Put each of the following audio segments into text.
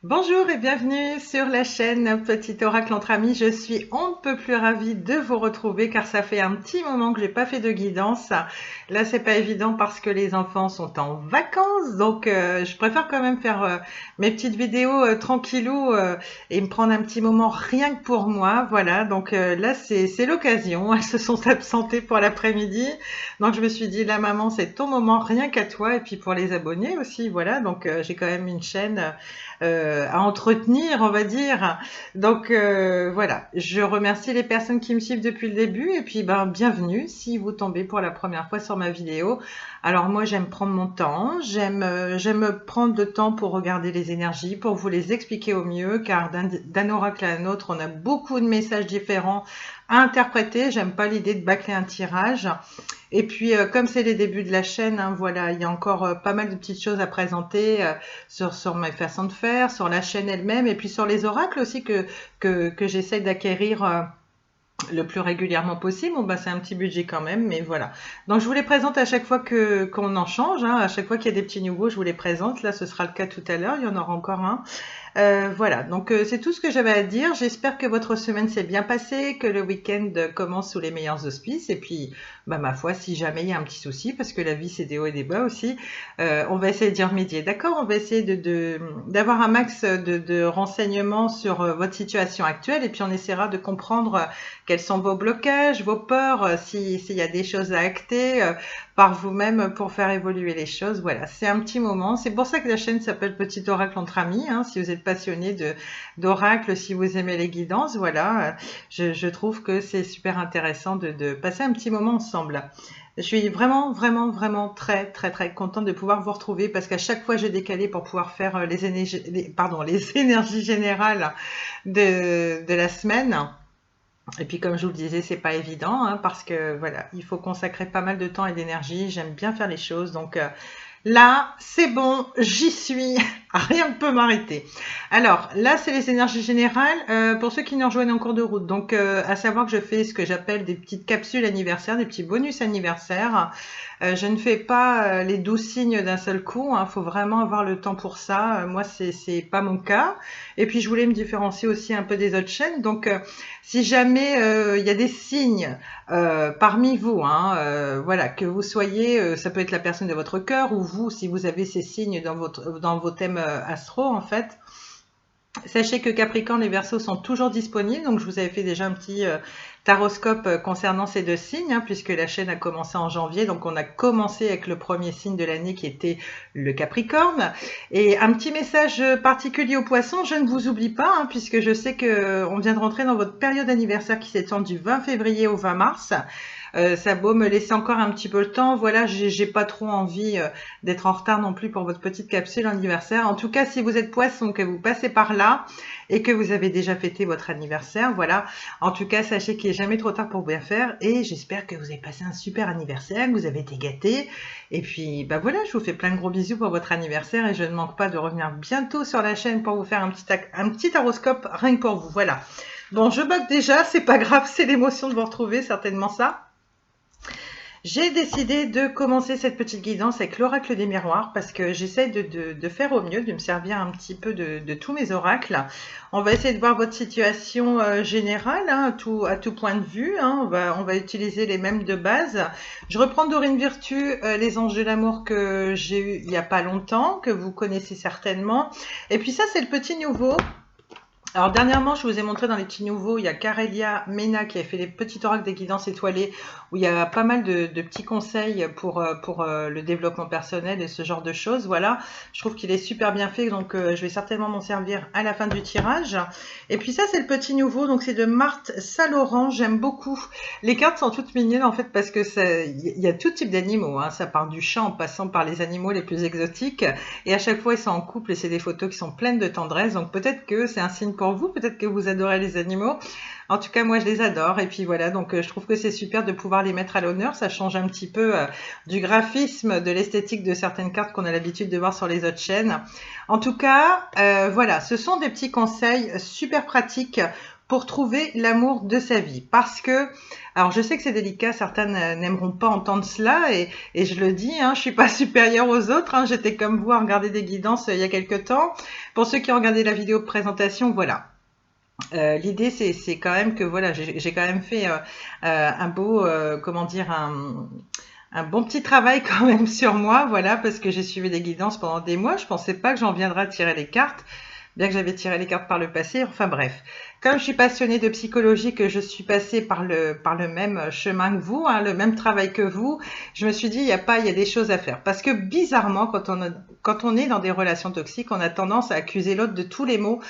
Bonjour et bienvenue sur la chaîne Petit Oracle entre amis. Je suis on ne peut plus ravie de vous retrouver car ça fait un petit moment que j'ai pas fait de guidance. Là, c'est pas évident parce que les enfants sont en vacances, donc je préfère quand même faire mes petites vidéos tranquillou et me prendre un petit moment rien que pour moi. Voilà, donc là c'est l'occasion. Elles se sont absentées pour l'après-midi, donc je me suis dit, la maman, c'est ton moment rien qu'à toi et puis pour les abonnés aussi. Voilà, donc j'ai quand même une chaîne à entretenir, on va dire. Donc voilà, je remercie les personnes qui me suivent depuis le début et puis ben bienvenue si vous tombez pour la première fois sur ma vidéo. Alors moi j'aime prendre mon temps, j'aime prendre le temps pour regarder les énergies, pour vous les expliquer au mieux, car d'un oracle à un autre, on a beaucoup de messages différents à interpréter. J'aime pas l'idée de bâcler un tirage. Et puis, comme c'est les débuts de la chaîne, hein, voilà, il y a encore pas mal de petites choses à présenter sur mes façons de faire, sur la chaîne elle-même, et puis sur les oracles aussi que j'essaie d'acquérir le plus régulièrement possible. Bon, bah, c'est un petit budget quand même, mais voilà. Donc, je vous les présente à chaque fois qu'on en change, hein, à chaque fois qu'il y a des petits nouveaux, je vous les présente. Là, ce sera le cas tout à l'heure, il y en aura encore un. Voilà, donc c'est tout ce que j'avais à dire. J'espère que votre semaine s'est bien passée, que le week-end commence sous les meilleurs auspices. Et puis, bah, ma foi, si jamais il y a un petit souci, parce que la vie c'est des hauts et des bas aussi, on va essayer d'y remédier. D'accord? On va essayer d'avoir un max de renseignements sur votre situation actuelle et puis on essaiera de comprendre quels sont vos blocages, vos peurs, s'il y a des choses à acter par vous-même pour faire évoluer les choses. Voilà, c'est un petit moment. C'est pour ça que la chaîne s'appelle Petit Oracle entre amis. Hein, si vous êtes passionné d'oracle, si vous aimez les guidances, voilà, je trouve que c'est super intéressant de passer un petit moment ensemble. Je suis vraiment très contente de pouvoir vous retrouver parce qu'à chaque fois j'ai décalé pour pouvoir faire les énergies générales de la semaine. Et puis comme je vous le disais, c'est pas évident hein, parce que voilà, il faut consacrer pas mal de temps et d'énergie. J'aime bien faire les choses, donc là, c'est bon, j'y suis, rien ne peut m'arrêter. Alors là, c'est les énergies générales pour ceux qui nous rejoignent en cours de route. Donc, à savoir que je fais ce que j'appelle des petites capsules anniversaires, des petits bonus anniversaires. Je ne fais pas les 12 signes d'un seul coup. Il faut vraiment avoir le temps pour ça. Moi, c'est pas mon cas. Et puis, je voulais me différencier aussi un peu des autres chaînes. Donc, si jamais il y a des signes parmi vous, hein, voilà, que vous soyez, ça peut être la personne de votre cœur ou vous, si vous avez ces signes dans vos thèmes astro, en fait. Sachez que Capricorne et Verseau sont toujours disponibles, donc je vous avais fait déjà un petit taroscope concernant ces deux signes, hein, puisque la chaîne a commencé en janvier, donc on a commencé avec le premier signe de l'année qui était le Capricorne. Et un petit message particulier aux Poissons, je ne vous oublie pas, hein, puisque je sais qu'on vient de rentrer dans votre période anniversaire qui s'étend du 20 février au 20 mars. Ça a beau me laisser encore un petit peu le temps, voilà, j'ai pas trop envie d'être en retard non plus pour votre petite capsule anniversaire. En tout cas, si vous êtes poisson, que vous passez par là et que vous avez déjà fêté votre anniversaire, voilà. En tout cas, sachez qu'il n'est jamais trop tard pour bien faire et j'espère que vous avez passé un super anniversaire, que vous avez été gâtés. Et puis, bah voilà, je vous fais plein de gros bisous pour votre anniversaire et je ne manque pas de revenir bientôt sur la chaîne pour vous faire un petit horoscope rien que pour vous. Voilà. Bon, je bug déjà, c'est pas grave, c'est l'émotion de vous retrouver, certainement ça. J'ai décidé de commencer cette petite guidance avec l'oracle des miroirs parce que j'essaie de faire au mieux, de me servir un petit peu de tous mes oracles. On va essayer de voir votre situation générale, hein, à tout point de vue. Hein. On va utiliser les mêmes de base. Je reprends Dorine Virtue, les anges de l'amour que j'ai eu il n'y a pas longtemps, que vous connaissez certainement. Et puis ça, c'est le petit nouveau. Alors dernièrement, je vous ai montré dans les petits nouveaux, il y a Carélia Mena qui a fait les petits oracles des guidances étoilées où il y a pas mal de petits conseils pour le développement personnel et ce genre de choses. Voilà, je trouve qu'il est super bien fait, donc je vais certainement m'en servir à la fin du tirage. Et puis ça, c'est le petit nouveau, donc c'est de Marthe Saint-Laurent. J'aime beaucoup. Les cartes sont toutes mignonnes en fait parce que il y a tout type d'animaux. Hein. Ça part du chat en passant par les animaux les plus exotiques. Et à chaque fois, ils sont en couple et c'est des photos qui sont pleines de tendresse. Donc peut-être que c'est un signe pour vous, peut-être que vous adorez les animaux. En tout cas, moi, je les adore. Et puis voilà, donc je trouve que c'est super de pouvoir les mettre à l'honneur. Ça change un petit peu du graphisme, de l'esthétique de certaines cartes qu'on a l'habitude de voir sur les autres chaînes. En tout cas, voilà, ce sont des petits conseils super pratiques pour trouver l'amour de sa vie. Parce que, alors je sais que c'est délicat, certains n'aimeront pas entendre cela, et je le dis, hein, je suis pas supérieure aux autres, hein, j'étais comme vous à regarder des guidances il y a quelques temps. Pour ceux qui ont regardé la vidéo de présentation, voilà. L'idée c'est quand même que voilà, j'ai quand même fait un beau, comment dire, un bon petit travail quand même sur moi, voilà, parce que j'ai suivi des guidances pendant des mois. Je pensais pas que j'en viendrais à tirer les cartes, bien que j'avais tiré les cartes par le passé. Enfin bref, comme je suis passionnée de psychologie, que je suis passée par le même chemin que vous, hein, le même travail que vous, je me suis dit il y a des choses à faire. Parce que bizarrement, quand on est dans des relations toxiques, on a tendance à accuser l'autre de tous les maux.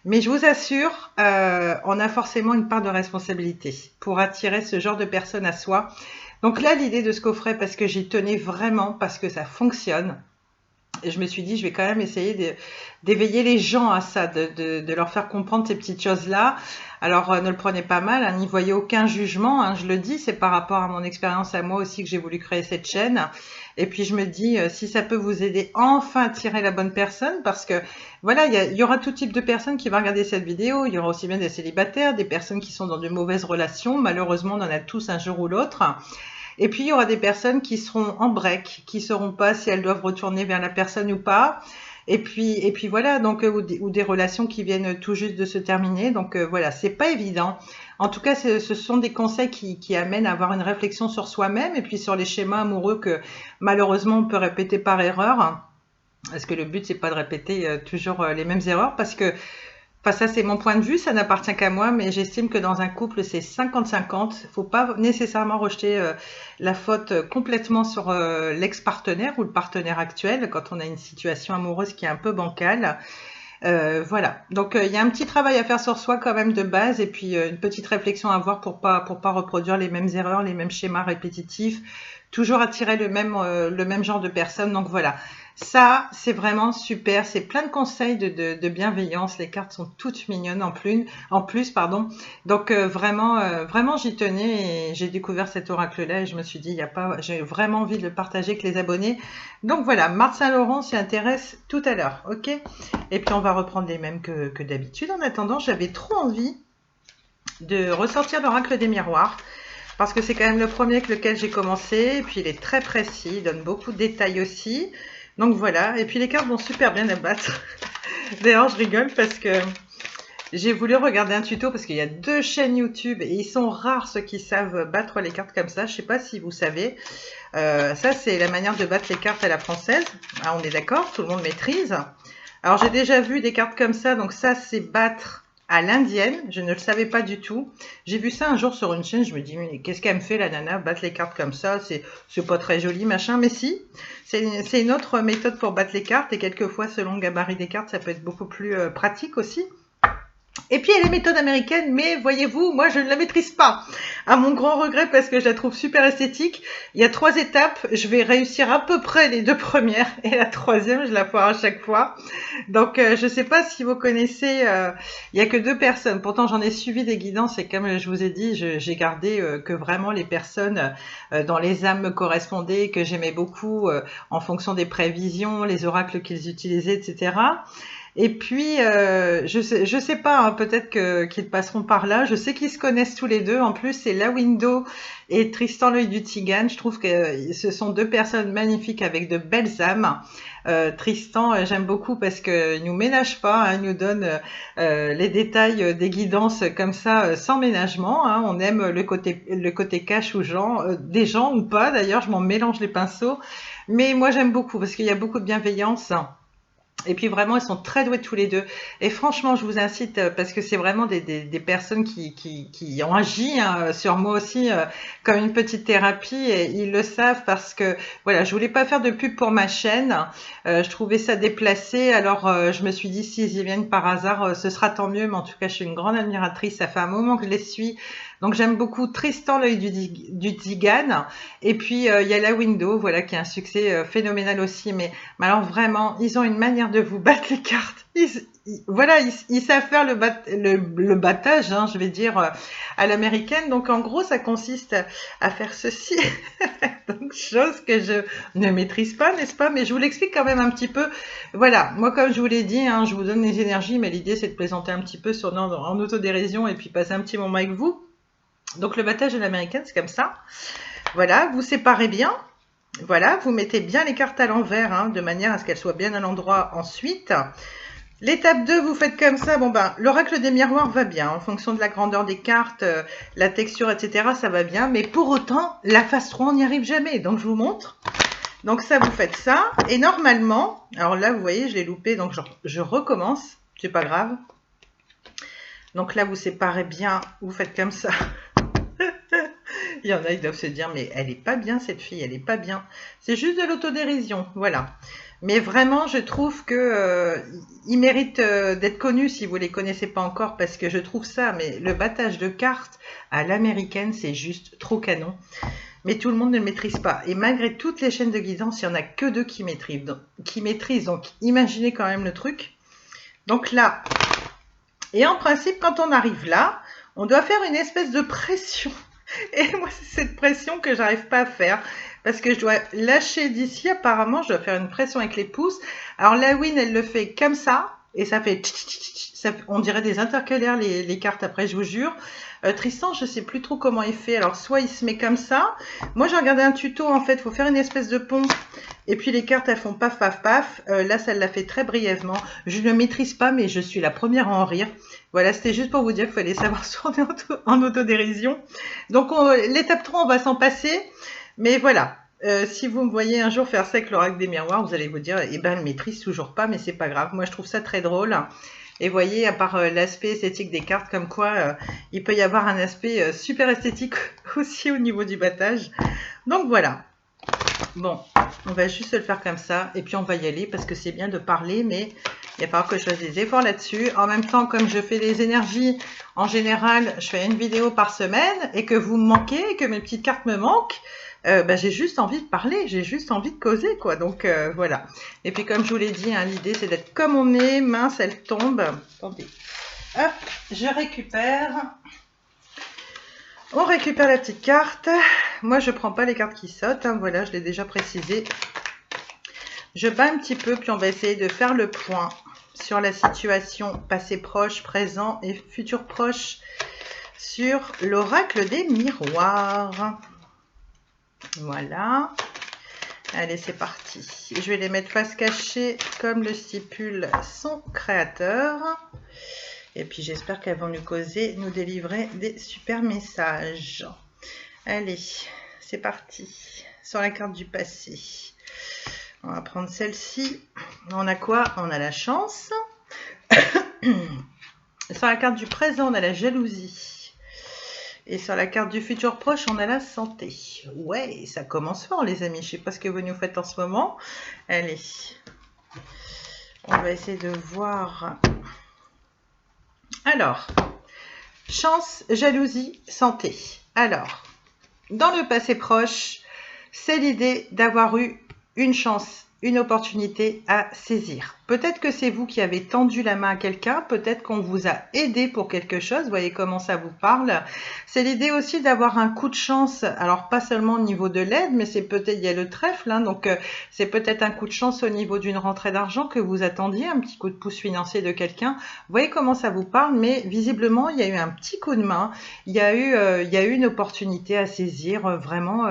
Mais je vous assure, on a forcément une part de responsabilité pour attirer ce genre de personnes à soi. Donc là, l'idée de ce coffret, parce que j'y tenais vraiment, parce que ça fonctionne, et je me suis dit, je vais quand même essayer d'éveiller les gens à ça, de leur faire comprendre ces petites choses-là. Alors, ne le prenez pas mal, hein, n'y voyez aucun jugement, hein, je le dis, c'est par rapport à mon expérience à moi aussi que j'ai voulu créer cette chaîne. Et puis, je me dis, si ça peut vous aider enfin à tirer la bonne personne, parce que, voilà, il y aura tout type de personnes qui vont regarder cette vidéo, il y aura aussi bien des célibataires, des personnes qui sont dans de mauvaises relations, malheureusement, on en a tous un jour ou l'autre. Et puis, il y aura des personnes qui seront en break, qui ne sauront pas si elles doivent retourner vers la personne ou pas. Et puis voilà, donc ou des relations qui viennent tout juste de se terminer. Donc voilà, c'est pas évident. En tout cas, ce sont des conseils qui amènent à avoir une réflexion sur soi-même et puis sur les schémas amoureux que malheureusement on peut répéter par erreur. Parce que le but, c'est pas de répéter toujours les mêmes erreurs, parce que enfin, ça, c'est mon point de vue, ça n'appartient qu'à moi, mais j'estime que dans un couple, c'est 50-50. Il ne faut pas nécessairement rejeter la faute complètement sur l'ex-partenaire ou le partenaire actuel quand on a une situation amoureuse qui est un peu bancale. Voilà. Donc, il y a un petit travail à faire sur soi quand même de base, et puis une petite réflexion à avoir pour pas reproduire les mêmes erreurs, les mêmes schémas répétitifs, toujours attirer le même genre de personnes. Donc voilà. Ça, c'est vraiment super. C'est plein de conseils de bienveillance. Les cartes sont toutes mignonnes en plus, pardon. Donc vraiment, j'y tenais et j'ai découvert cet oracle-là et je me suis dit, j'ai vraiment envie de le partager avec les abonnés. Donc voilà, Marthe Saint-Laurent s'y intéresse tout à l'heure, ok? Et puis on va reprendre les mêmes que d'habitude. En attendant, j'avais trop envie de ressortir l'oracle des miroirs, parce que c'est quand même le premier avec lequel j'ai commencé, et puis il est très précis, il donne beaucoup de détails aussi. Donc voilà, et puis les cartes vont super bien à battre. D'ailleurs, je rigole parce que j'ai voulu regarder un tuto, parce qu'il y a 2 chaînes YouTube, et ils sont rares ceux qui savent battre les cartes comme ça. Je sais pas si vous savez. Ça, c'est la manière de battre les cartes à la française. Ah, on est d'accord, tout le monde maîtrise. Alors, j'ai déjà vu des cartes comme ça, donc ça, c'est battre à l'indienne, je ne le savais pas du tout. J'ai vu ça un jour sur une chaîne, je me dis, mais qu'est-ce qu'elle me fait la nana, battre les cartes comme ça, c'est pas très joli, machin, mais si, c'est une autre méthode pour battre les cartes, et quelquefois, selon le gabarit des cartes, ça peut être beaucoup plus pratique aussi. Et puis, il y a les méthodes américaines, mais voyez-vous, moi, je ne la maîtrise pas. À mon grand regret, parce que je la trouve super esthétique. Il y a 3 étapes. Je vais réussir à peu près les 2 premières. Et la 3e, je la foire à chaque fois. Donc, je ne sais pas si vous connaissez. Il n'y a que 2 personnes. Pourtant, j'en ai suivi des guidances. Et comme je vous ai dit, j'ai gardé que vraiment les personnes dont les âmes me correspondaient, que j'aimais beaucoup en fonction des prévisions, les oracles qu'ils utilisaient, etc. Et puis, je sais pas, hein, peut-être qu'ils passeront par là. Je sais qu'ils se connaissent tous les deux. En plus, c'est Lawindo et Tristan l'œil du Tzigane. Je trouve que ce sont 2 personnes magnifiques avec de belles âmes. Tristan, j'aime beaucoup parce qu'il nous ménage pas, hein, il nous donne les détails des guidances comme ça, sans ménagement. Hein. On aime le côté cash des gens ou pas. D'ailleurs, je m'en mélange les pinceaux. Mais moi, j'aime beaucoup parce qu'il y a beaucoup de bienveillance. Et puis vraiment, ils sont très doués tous les 2. Et franchement, je vous incite, parce que c'est vraiment des personnes qui ont agi sur moi aussi comme une petite thérapie, et ils le savent, parce que voilà, je voulais pas faire de pub pour ma chaîne. Je trouvais ça déplacé. Alors je me suis dit, s'ils y viennent par hasard, ce sera tant mieux. Mais en tout cas, je suis une grande admiratrice. Ça fait un moment que je les suis. Donc j'aime beaucoup Tristan, l'œil du Tzigane. Et puis il y a la Window, voilà, qui a un succès phénoménal aussi. Mais alors vraiment, ils ont une manière de vous battre les cartes. Voilà, ils savent faire le battage, hein, je vais dire, à l'américaine. Donc en gros, ça consiste à faire ceci. Donc chose que je ne maîtrise pas, n'est-ce pas? Mais je vous l'explique quand même un petit peu. Voilà, moi comme je vous l'ai dit, hein, je vous donne les énergies, mais l'idée c'est de plaisanter un petit peu en autodérision et puis passer un petit moment avec vous. Donc le battage à l'américaine, c'est comme ça. Voilà, vous séparez bien. Voilà, vous mettez bien les cartes à l'envers, hein, de manière à ce qu'elles soient bien à l'endroit ensuite. L'étape 2, vous faites comme ça. Bon ben, l'oracle des miroirs va bien. En fonction de la grandeur des cartes, la texture, etc., ça va bien. Mais pour autant, la phase 3, on n'y arrive jamais. Donc, je vous montre. Donc, ça, vous faites ça. Et normalement, alors là, vous voyez, je l'ai loupé. Donc, je recommence. C'est pas grave. Donc là, vous séparez bien. Vous faites comme ça. Il y en a, ils doivent se dire, mais elle est pas bien, cette fille. Elle est pas bien. C'est juste de l'autodérision. Voilà. Mais vraiment, je trouve que ils méritent d'être connus si vous les connaissez pas encore, parce que je trouve ça, mais le battage de cartes à l'américaine, c'est juste trop canon. Mais tout le monde ne le maîtrise pas. Et malgré toutes les chaînes de guidance, il n'y en a que 2 qui maîtrisent. Donc, imaginez quand même le truc. Donc là, et en principe, quand on arrive là, on doit faire une espèce de pression. Et moi, c'est cette pression que j'arrive pas à faire. Parce que je dois lâcher d'ici. Apparemment, je dois faire une pression avec les pouces. Alors, la Win, elle le fait comme ça. Et ça fait... on dirait des intercalaires, les cartes, après, je vous jure. Tristan, je sais plus trop comment il fait. Alors, soit il se met comme ça. Moi, j'ai regardé un tuto, en fait. Il faut faire une espèce de pont. Et puis, les cartes, elles font paf, paf, paf. Là, ça l'a fait très brièvement. Je ne maîtrise pas, mais je suis la première à en rire. Voilà, c'était juste pour vous dire qu'il fallait savoir se tourner en autodérision. Donc, l'étape 3, on va s'en passer. Mais voilà, si vous me voyez un jour faire ça avec l'oracle des miroirs, vous allez vous dire, eh ben, elle maîtrise toujours pas, mais c'est pas grave. Moi, je trouve ça très drôle. Et vous voyez, à part l'aspect esthétique des cartes, comme quoi il peut y avoir un aspect super esthétique aussi au niveau du battage. Donc voilà. Bon, on va juste le faire comme ça, et puis on va y aller, parce que c'est bien de parler, mais il va falloir que je fasse des efforts là-dessus. En même temps, comme je fais les énergies, en général, je fais une vidéo par semaine, et que vous me manquez, et que mes petites cartes me manquent, j'ai juste envie de parler, j'ai juste envie de causer, quoi. Donc, voilà. Et puis, comme je vous l'ai dit, hein, l'idée, c'est d'être comme on est. Mince, elle tombe. Attendez. Hop, je récupère. On récupère la petite carte. Moi, je prends pas les cartes qui sautent. Hein. Voilà, je l'ai déjà précisé. Je bats un petit peu, puis on va essayer de faire le point sur la situation passé proche, présent et futur proche sur l'oracle des miroirs. Voilà. Allez, c'est parti. Je vais les mettre face cachée comme le stipule son créateur. Et puis, j'espère qu'elles vont nous délivrer des super messages. Allez, c'est parti. Sur la carte du passé. On va prendre celle-ci. On a quoi? On a la chance. Sur la carte du présent, on a la jalousie. Et sur la carte du futur proche, on a la santé. Ouais, ça commence fort, les amis. Je ne sais pas ce que vous nous faites en ce moment. Allez. On va essayer de voir. Alors, chance, jalousie, santé. Alors, dans le passé proche, c'est l'idée d'avoir eu une chance, une opportunité à saisir. Peut-être que c'est vous qui avez tendu la main à quelqu'un, peut-être qu'on vous a aidé pour quelque chose, vous voyez comment ça vous parle. C'est l'idée aussi d'avoir un coup de chance, alors pas seulement au niveau de l'aide, mais c'est peut-être, il y a le trèfle, hein, donc c'est peut-être un coup de chance au niveau d'une rentrée d'argent que vous attendiez, un petit coup de pouce financier de quelqu'un. Vous voyez comment ça vous parle, mais visiblement, il y a eu un petit coup de main, il y a eu une opportunité à saisir, vraiment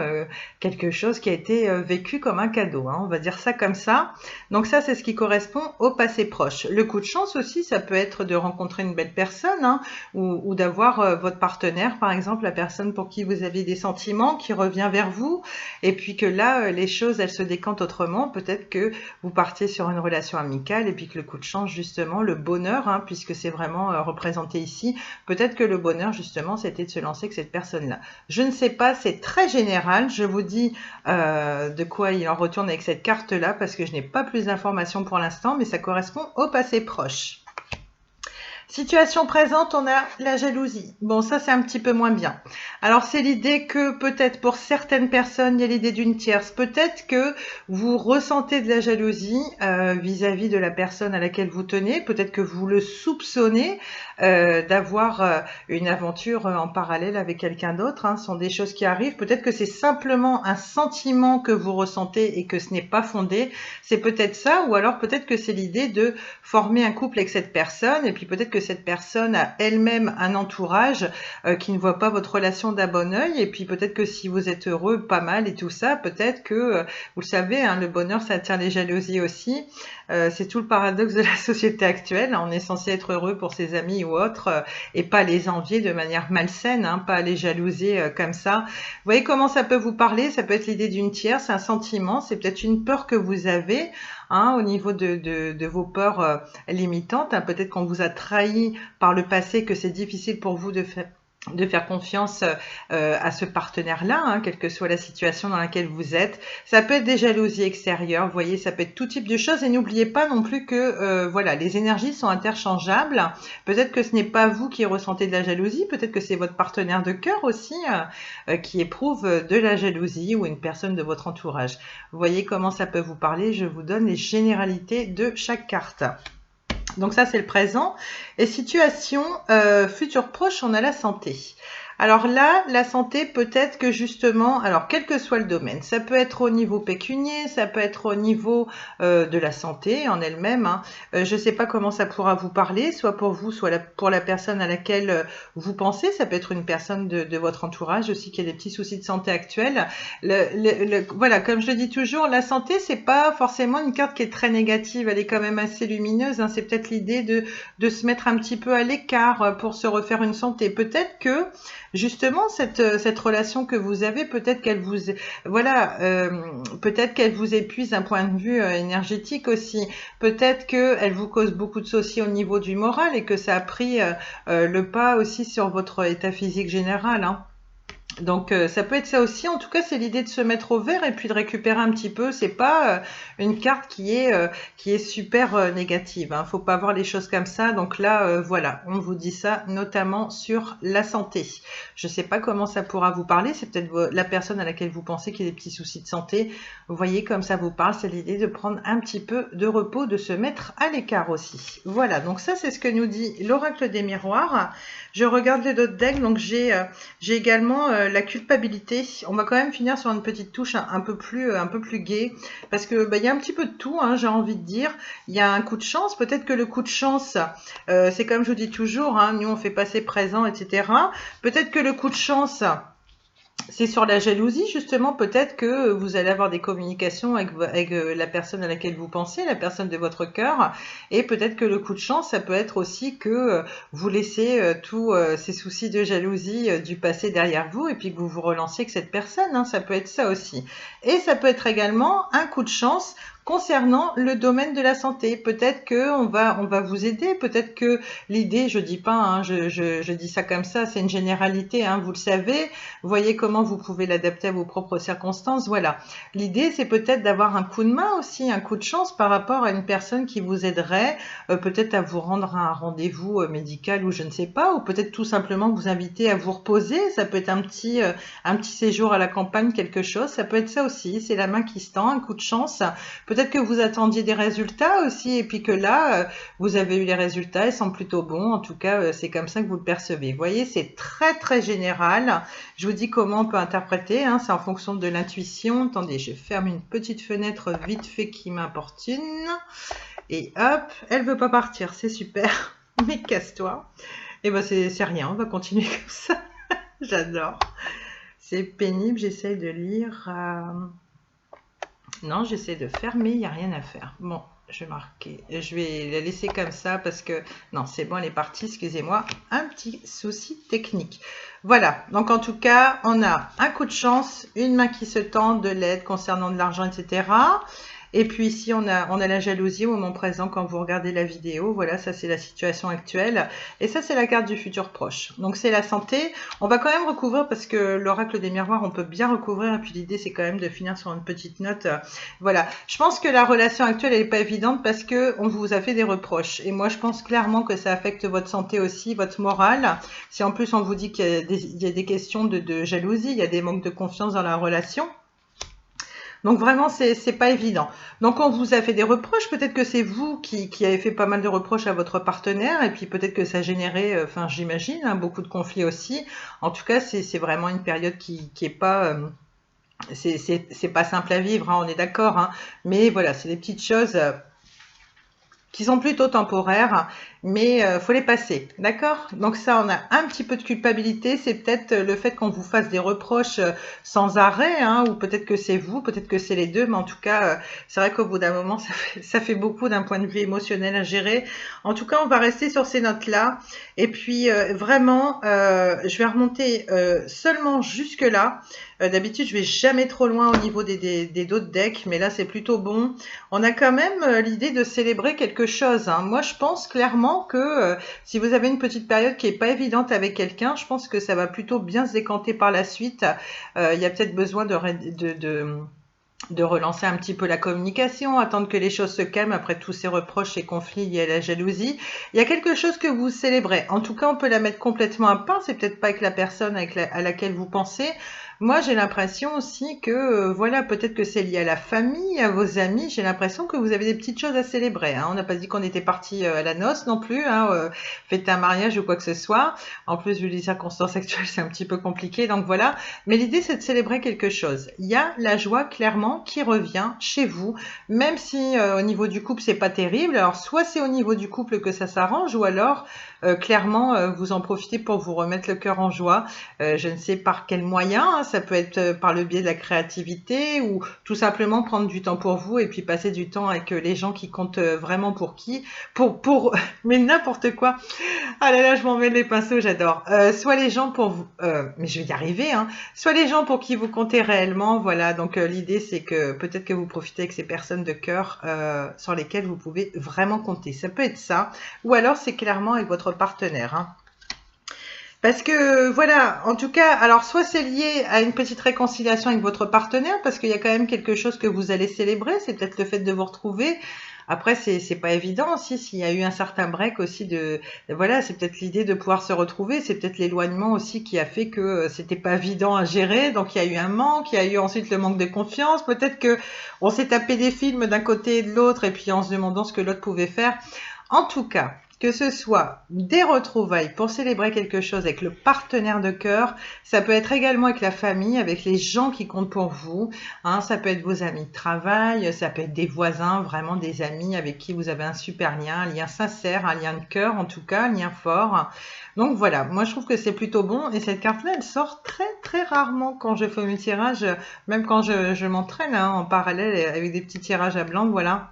quelque chose qui a été vécu comme un cadeau, hein, on va dire ça comme ça. Donc ça, c'est ce qui correspond au passé proche. Le coup de chance aussi, ça peut être de rencontrer une belle personne, hein, ou d'avoir votre partenaire, par exemple, la personne pour qui vous avez des sentiments, qui revient vers vous, et puis que là, les choses, elles se décantent autrement. Peut-être que vous partiez sur une relation amicale, et puis que le coup de chance, justement, le bonheur, hein, puisque c'est vraiment représenté ici, peut-être que le bonheur, justement, c'était de se lancer avec cette personne-là. Je ne sais pas, c'est très général. Je vous dis de quoi il en retourne avec cette carte-là, parce que je n'ai pas plus d'informations pour l'instant, mais ça correspond au passé proche. Situation présente, on a la jalousie. Bon, ça c'est un petit peu moins bien. Alors c'est l'idée que peut-être pour certaines personnes, il y a l'idée d'une tierce. Peut-être que vous ressentez de la jalousie vis-à-vis de la personne à laquelle vous tenez. Peut-être que vous le soupçonnez d'avoir une aventure en parallèle avec quelqu'un d'autre. Hein. Ce sont des choses qui arrivent. Peut-être que c'est simplement un sentiment que vous ressentez et que ce n'est pas fondé. C'est peut-être ça, ou alors peut-être que c'est l'idée de former un couple avec cette personne, et puis peut-être que cette personne a elle-même un entourage qui ne voit pas votre relation d'un bon œil, et puis peut-être que si vous êtes heureux pas mal et tout ça, peut-être que, vous le savez, hein, le bonheur ça attire les jalousies aussi. C'est tout le paradoxe de la société actuelle. On est censé être heureux pour ses amis ou autres et pas les envier de manière malsaine, hein, pas les jalouser comme ça. Vous voyez comment ça peut vous parler? Ça peut être l'idée d'une tierce, un sentiment, c'est peut-être une peur que vous avez. Hein, au niveau de vos peurs limitantes, hein, peut-être qu'on vous a trahi par le passé, que c'est difficile pour vous de faire confiance à ce partenaire-là, hein, quelle que soit la situation dans laquelle vous êtes. Ça peut être des jalousies extérieures, vous voyez, ça peut être tout type de choses. Et n'oubliez pas non plus que voilà, les énergies sont interchangeables. Peut-être que ce n'est pas vous qui ressentez de la jalousie, peut-être que c'est votre partenaire de cœur aussi qui éprouve de la jalousie, ou une personne de votre entourage. Vous voyez comment ça peut vous parler. Je vous donne les généralités de chaque carte. Donc ça, c'est le présent. Et situation futur proche, on a la santé. Alors là, la santé, peut-être que justement, alors quel que soit le domaine, ça peut être au niveau pécunier, ça peut être au niveau de la santé en elle-même. Hein. Je ne sais pas comment ça pourra vous parler, soit pour vous, soit pour la personne à laquelle vous pensez. Ça peut être une personne de votre entourage aussi qui a des petits soucis de santé actuels. Voilà, comme je le dis toujours, la santé, c'est pas forcément une carte qui est très négative. Elle est quand même assez lumineuse. Hein. C'est peut-être l'idée de se mettre un petit peu à l'écart pour se refaire une santé. Peut-être que justement cette relation que vous avez, peut-être qu'elle vous peut-être qu'elle vous épuise d'un point de vue énergétique aussi. Peut-être qu'elle vous cause beaucoup de soucis au niveau du moral et que ça a pris le pas aussi sur votre état physique général. Hein. Donc ça peut être ça aussi. En tout cas, c'est l'idée de se mettre au vert et puis de récupérer un petit peu. C'est pas une carte qui est super négative. Hein. Faut pas voir les choses comme ça. Donc là, voilà, on vous dit ça notamment sur la santé. Je sais pas comment ça pourra vous parler. C'est peut-être la personne à laquelle vous pensez qu'il y a des petits soucis de santé. Vous voyez comme ça vous parle. C'est l'idée de prendre un petit peu de repos, de se mettre à l'écart aussi. Voilà. Donc ça, c'est ce que nous dit l'oracle des miroirs. Je regarde les autres decks. Donc j'ai également la culpabilité. On va quand même finir sur une petite touche un peu plus gaie, parce que il y a un petit peu de tout, hein, j'ai envie de dire. Il y a un coup de chance. Peut-être que le coup de chance, c'est comme je vous dis toujours, hein, nous on fait passer présent, etc. Peut-être que le coup de chance, c'est sur la jalousie, justement. Peut-être que vous allez avoir des communications avec la personne à laquelle vous pensez, la personne de votre cœur. Et peut-être que le coup de chance, ça peut être aussi que vous laissez tous ces soucis de jalousie du passé derrière vous et puis que vous vous relancez avec cette personne. Hein, ça peut être ça aussi. Et ça peut être également un coup de chance concernant le domaine de la santé. Peut-être que on va vous aider. Peut-être que l'idée, je dis pas, hein, je dis ça comme ça, c'est une généralité, hein, vous le savez. Vous voyez comment vous pouvez l'adapter à vos propres circonstances. Voilà. L'idée, c'est peut-être d'avoir un coup de main aussi, un coup de chance par rapport à une personne qui vous aiderait, peut-être à vous rendre un rendez-vous médical ou je ne sais pas, ou peut-être tout simplement vous inviter à vous reposer. Ça peut être un petit séjour à la campagne, quelque chose. Ça peut être ça aussi. C'est la main qui se tend, un coup de chance. Peut-être que vous attendiez des résultats aussi et puis que là, vous avez eu les résultats, ils sont plutôt bons. En tout cas, c'est comme ça que vous le percevez. Vous voyez, c'est très très général. Je vous dis comment on peut interpréter. Hein, c'est en fonction de l'intuition. Attendez, je ferme une petite fenêtre vite fait qui m'importune. Et hop, elle veut pas partir. C'est super. Mais casse-toi. Et ben c'est rien. On va continuer comme ça. J'adore. C'est pénible. J'essaye de lire... Non, j'essaie de fermer, il n'y a rien à faire. Bon, je vais marquer, je vais la laisser comme ça parce que... Non, c'est bon, elle est partie, excusez-moi. Un petit souci technique. Voilà, donc en tout cas, on a un coup de chance, une main qui se tend, de l'aide concernant de l'argent, etc. Et puis ici, on a la jalousie au moment présent quand vous regardez la vidéo. Voilà, ça c'est la situation actuelle. Et ça, c'est la carte du futur proche. Donc c'est la santé. On va quand même recouvrir parce que l'oracle des miroirs, on peut bien recouvrir. Et puis l'idée, c'est quand même de finir sur une petite note. Voilà. Je pense que la relation actuelle, elle n'est pas évidente parce que on vous a fait des reproches. Et moi, je pense clairement que ça affecte votre santé aussi, votre morale. Si en plus, on vous dit qu'il y a des questions de jalousie, il y a des manques de confiance dans la relation. Donc vraiment, c'est pas évident. Donc on vous a fait des reproches, peut-être que c'est vous qui avez fait pas mal de reproches à votre partenaire, et puis peut-être que ça a généré, enfin j'imagine, hein, beaucoup de conflits aussi. En tout cas, c'est vraiment une période qui est pas... c'est pas simple à vivre, hein, on est d'accord, hein, mais voilà, c'est des petites choses qui sont plutôt temporaires, mais faut les passer, d'accord? Donc ça, on a un petit peu de culpabilité, c'est peut-être le fait qu'on vous fasse des reproches sans arrêt, hein, ou peut-être que c'est vous, peut-être que c'est les deux, mais en tout cas, c'est vrai qu'au bout d'un moment, ça fait beaucoup d'un point de vue émotionnel à gérer. En tout cas, on va rester sur ces notes-là, et puis vraiment, je vais remonter seulement jusque-là. D'habitude, je vais jamais trop loin au niveau des d'autres decks, mais là, c'est plutôt bon. On a quand même l'idée de célébrer quelque chose, hein. Moi, je pense clairement que si vous avez une petite période qui est pas évidente avec quelqu'un, je pense que ça va plutôt bien se décanter par la suite. Il y a peut-être besoin de relancer un petit peu la communication, attendre que les choses se calment après tous ces reproches et conflits liés à la jalousie. Il y a quelque chose que vous célébrez. En tout cas, on peut la mettre complètement à part. C'est peut-être pas avec la personne à laquelle vous pensez. Moi, j'ai l'impression aussi que, voilà, peut-être que c'est lié à la famille, à vos amis. J'ai l'impression que vous avez des petites choses à célébrer, hein. On n'a pas dit qu'on était parti à la noce non plus, hein, fêter un mariage ou quoi que ce soit. En plus, vu les circonstances actuelles, c'est un petit peu compliqué. Donc voilà. Mais l'idée, c'est de célébrer quelque chose. Il y a la joie, clairement, qui revient chez vous, même si au niveau du couple, c'est pas terrible. Alors, soit c'est au niveau du couple que ça s'arrange, ou alors, clairement, vous en profitez pour vous remettre le cœur en joie. Je ne sais par quel moyen, hein, ça peut être par le biais de la créativité ou tout simplement prendre du temps pour vous et puis passer du temps avec les gens qui comptent vraiment pour mais n'importe quoi. Ah là là, je m'en mets les pinceaux, j'adore. Soit les gens pour vous, mais je vais y arriver, hein. Soit les gens pour qui vous comptez réellement, voilà. Donc l'idée c'est que peut-être que vous profitez avec ces personnes de cœur sur lesquelles vous pouvez vraiment compter. Ça peut être ça, ou alors c'est clairement avec votre partenaire, hein. Parce que voilà, en tout cas, alors soit c'est lié à une petite réconciliation avec votre partenaire, parce qu'il y a quand même quelque chose que vous allez célébrer, c'est peut-être le fait de vous retrouver. Après, c'est pas évident aussi, s'il y a eu un certain break aussi voilà, c'est peut-être l'idée de pouvoir se retrouver, c'est peut-être l'éloignement aussi qui a fait que c'était pas évident à gérer, donc il y a eu un manque, il y a eu ensuite le manque de confiance, peut-être que on s'est tapé des films d'un côté et de l'autre, et puis en se demandant ce que l'autre pouvait faire. En tout cas, que ce soit des retrouvailles pour célébrer quelque chose avec le partenaire de cœur, ça peut être également avec la famille, avec les gens qui comptent pour vous, hein, ça peut être vos amis de travail, ça peut être des voisins, vraiment des amis avec qui vous avez un super lien, un lien sincère, un lien de cœur en tout cas, un lien fort. Donc voilà, moi je trouve que c'est plutôt bon et cette carte-là, elle sort très très rarement quand je fais mes tirages, même quand je m'entraîne, hein, en parallèle avec des petits tirages à blanc, voilà.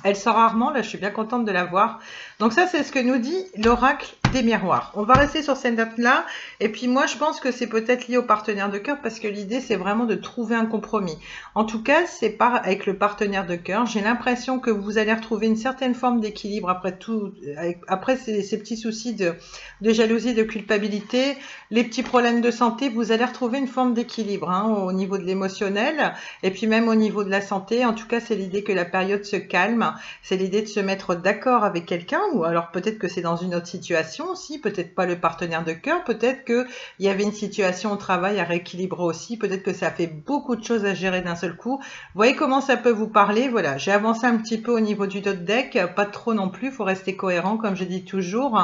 Elle sort rarement, là je suis bien contente de la voir. Donc ça c'est ce que nous dit l'oracle des miroirs. On va rester sur cette note-là. Et puis moi je pense que c'est peut-être lié au partenaire de cœur parce que l'idée c'est vraiment de trouver un compromis. En tout cas c'est pas avec le partenaire de cœur. J'ai l'impression que vous allez retrouver une certaine forme d'équilibre après ces petits soucis de jalousie, de culpabilité, les petits problèmes de santé. Vous allez retrouver une forme d'équilibre, hein, au niveau de l'émotionnel et puis même au niveau de la santé. En tout cas c'est l'idée que la période se calme. C'est l'idée de se mettre d'accord avec quelqu'un ou alors peut-être que c'est dans une autre situation aussi, peut-être pas le partenaire de cœur, peut-être qu'il y avait une situation au travail à rééquilibrer aussi, peut-être que ça fait beaucoup de choses à gérer d'un seul coup. Vous voyez comment ça peut vous parler. Voilà, j'ai avancé un petit peu au niveau du dot deck, pas trop non plus, il faut rester cohérent comme je dis toujours.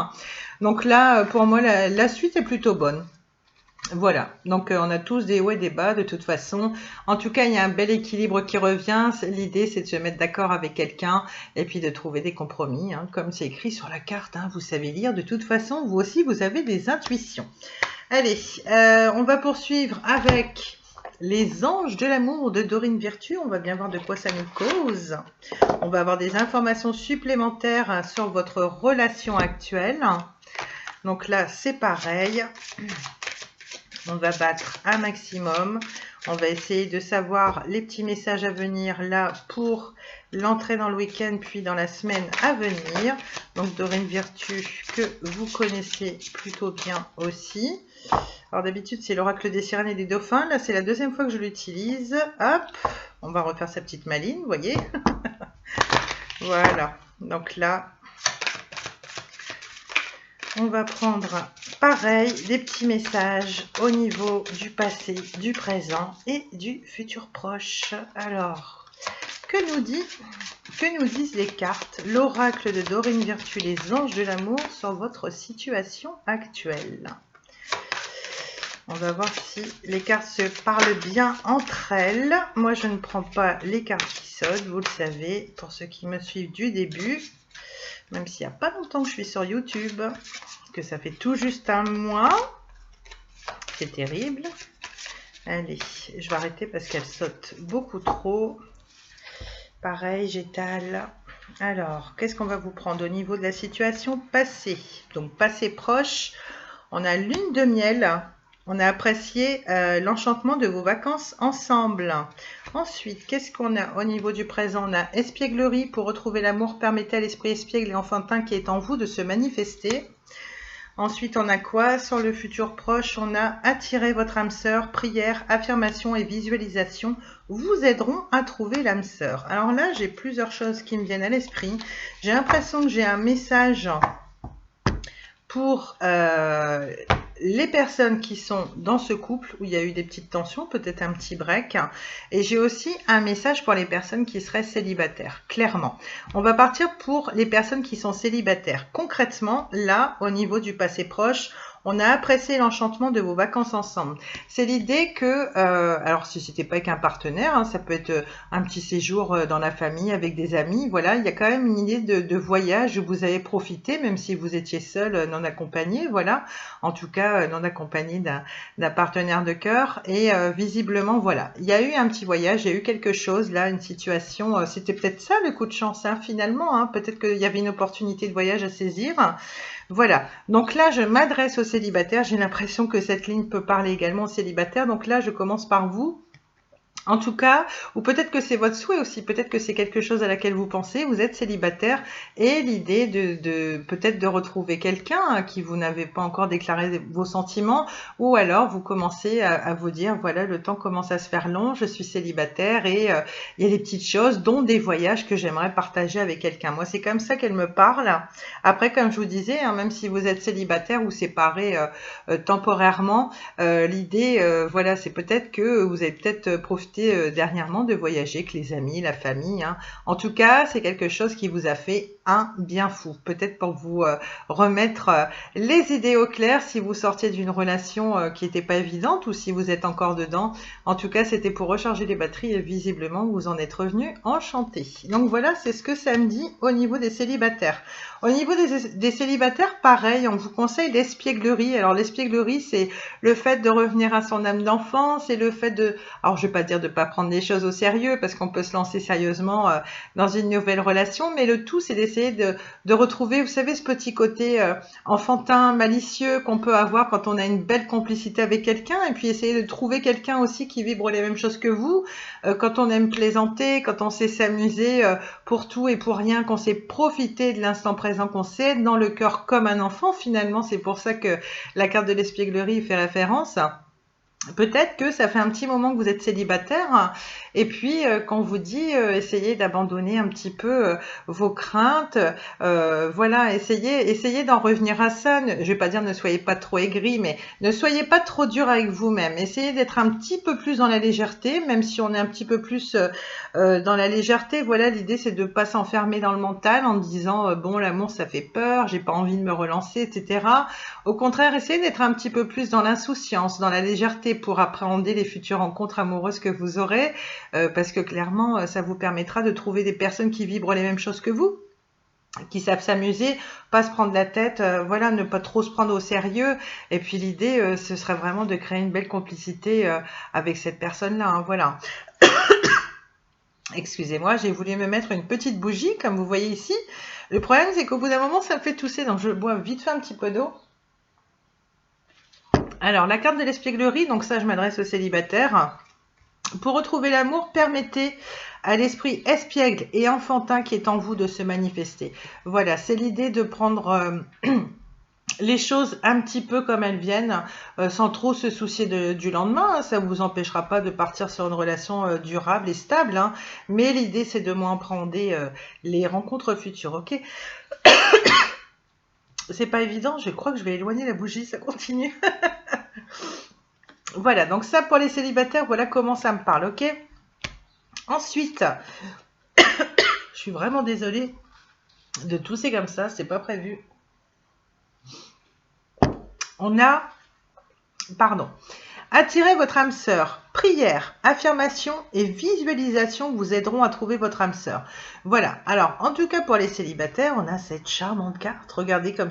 Donc là, pour moi, la suite est plutôt bonne. Voilà, donc on a tous des hauts et des bas de toute façon. En tout cas, il y a un bel équilibre qui revient. L'idée, c'est de se mettre d'accord avec quelqu'un et puis de trouver des compromis, hein, comme c'est écrit sur la carte, hein, vous savez lire. De toute façon, vous aussi, vous avez des intuitions. Allez, on va poursuivre avec les anges de l'amour de Dorine Virtue. On va bien voir de quoi ça nous cause. On va avoir des informations supplémentaires sur votre relation actuelle. Donc là, c'est pareil. On va battre un maximum. On va essayer de savoir les petits messages à venir là pour l'entrée dans le week-end, puis dans la semaine à venir. Donc Dorine Virtue que vous connaissez plutôt bien aussi. Alors d'habitude c'est l'oracle des sirènes et des dauphins. Là c'est la deuxième fois que je l'utilise. Hop, on va refaire sa petite maline, vous voyez. Voilà, donc là on va prendre pareil des petits messages au niveau du passé, du présent et du futur proche. Alors, que nous disent les cartes, l'oracle de Dorine Virtue, les anges de l'amour sur votre situation actuelle? On va voir si les cartes se parlent bien entre elles. Moi, je ne prends pas les cartes qui sautent, vous le savez, pour ceux qui me suivent du début. Même s'il n'y a pas longtemps que je suis sur YouTube, que ça fait tout juste un mois. C'est terrible. Allez, je vais arrêter parce qu'elle saute beaucoup trop. Pareil, j'étale. Alors, qu'est-ce qu'on va vous prendre au niveau de la situation passée? Donc, passé proche, on a lune de miel. On a apprécié l'enchantement de vos vacances ensemble. Ensuite, qu'est-ce qu'on a au niveau du présent? On a espièglerie pour retrouver l'amour. Permettez à l'esprit espiègle et enfantin qui est en vous de se manifester. Ensuite, on a quoi? Sur le futur proche, on a attiré votre âme sœur. Prière, affirmation et visualisation vous aideront à trouver l'âme sœur. Alors là, j'ai plusieurs choses qui me viennent à l'esprit. J'ai l'impression que j'ai un message pour les personnes qui sont dans ce couple où il y a eu des petites tensions, peut-être un petit break. Et j'ai aussi un message pour les personnes qui seraient célibataires, clairement. On va partir pour les personnes qui sont célibataires. Concrètement, là, au niveau du passé proche, on a apprécié l'enchantement de vos vacances ensemble. C'est l'idée que, alors si c'était pas avec un partenaire, hein, ça peut être un petit séjour dans la famille, avec des amis, voilà, il y a quand même une idée de voyage où vous avez profité, même si vous étiez seul, non accompagné, voilà, en tout cas non accompagné d'un partenaire de cœur, et visiblement, voilà, il y a eu un petit voyage, il y a eu quelque chose, là, une situation, c'était peut-être ça le coup de chance, hein, finalement, hein, peut-être qu'il y avait une opportunité de voyage à saisir. Voilà, donc là je m'adresse aux célibataires, j'ai l'impression que cette ligne peut parler également aux célibataires, donc là je commence par vous. En tout cas, ou peut-être que c'est votre souhait aussi, peut-être que c'est quelque chose à laquelle vous pensez, vous êtes célibataire et l'idée de peut-être de retrouver quelqu'un qui vous n'avez pas encore déclaré vos sentiments, ou alors vous commencez à vous dire voilà, le temps commence à se faire long, je suis célibataire et il y a des petites choses dont des voyages que j'aimerais partager avec quelqu'un. Moi c'est comme ça qu'elle me parle. Après comme je vous disais, hein, même si vous êtes célibataire ou séparé temporairement, l'idée voilà, c'est peut-être que vous avez peut-être profité dernièrement de voyager avec les amis, la famille, hein. En tout cas, c'est quelque chose qui vous a fait un bien fou. Peut-être pour vous remettre les idées au clair si vous sortiez d'une relation qui n'était pas évidente ou si vous êtes encore dedans. En tout cas, c'était pour recharger les batteries et visiblement, vous en êtes revenu enchanté. Donc voilà, c'est ce que ça me dit au niveau des célibataires. Au niveau des célibataires, pareil, on vous conseille l'espièglerie. Alors l'espièglerie, c'est le fait de revenir à son âme d'enfant, c'est le fait de... Alors je ne vais pas dire de ne pas prendre les choses au sérieux, parce qu'on peut se lancer sérieusement dans une nouvelle relation, mais le tout, c'est d'essayer de retrouver, vous savez, ce petit côté enfantin, malicieux qu'on peut avoir quand on a une belle complicité avec quelqu'un, et puis essayer de trouver quelqu'un aussi qui vibre les mêmes choses que vous, quand on aime plaisanter, quand on sait s'amuser pour tout et pour rien, qu'on sait profiter de l'instant présent, qu'on sait être dans le cœur comme un enfant, finalement, c'est pour ça que la carte de l'espièglerie fait référence. Peut-être que ça fait un petit moment que vous êtes célibataire et puis qu'on vous dit essayez d'abandonner un petit peu vos craintes, voilà, essayez d'en revenir à ça. Je vais pas dire ne soyez pas trop aigri, mais ne soyez pas trop dur avec vous-même. Essayez d'être un petit peu plus dans la légèreté, même si on est un petit peu plus dans la légèreté. Voilà, l'idée c'est de pas s'enfermer dans le mental en disant bon, l'amour ça fait peur, j'ai pas envie de me relancer, etc. Au contraire, essayez d'être un petit peu plus dans l'insouciance, dans la légèreté pour appréhender les futures rencontres amoureuses que vous aurez, parce que clairement, ça vous permettra de trouver des personnes qui vibrent les mêmes choses que vous, qui savent s'amuser, pas se prendre la tête, voilà, ne pas trop se prendre au sérieux. Et puis l'idée, ce serait vraiment de créer une belle complicité avec cette personne-là, hein, voilà. Excusez-moi, j'ai voulu me mettre une petite bougie, comme vous voyez ici. Le problème, c'est qu'au bout d'un moment, ça me fait tousser, donc je bois vite fait un petit peu d'eau. Alors, la carte de l'espièglerie, donc ça, je m'adresse aux célibataires. Pour retrouver l'amour, permettez à l'esprit espiègle et enfantin qui est en vous de se manifester. Voilà, c'est l'idée de prendre les choses un petit peu comme elles viennent, sans trop se soucier du lendemain. Hein. Ça ne vous empêchera pas de partir sur une relation durable et stable. Hein. Mais l'idée, c'est de moins prendre les rencontres futures. Ok. C'est pas évident. Je crois que je vais éloigner la bougie. Ça continue. Voilà. Donc ça, pour les célibataires, voilà comment ça me parle. Ok. Ensuite, je suis vraiment désolée de tousser comme ça. C'est pas prévu. On a... Pardon. Attirez votre âme sœur. Prière, affirmation et visualisation vous aideront à trouver votre âme sœur. Voilà. Alors, en tout cas, pour les célibataires, on a cette charmante carte. Regardez comme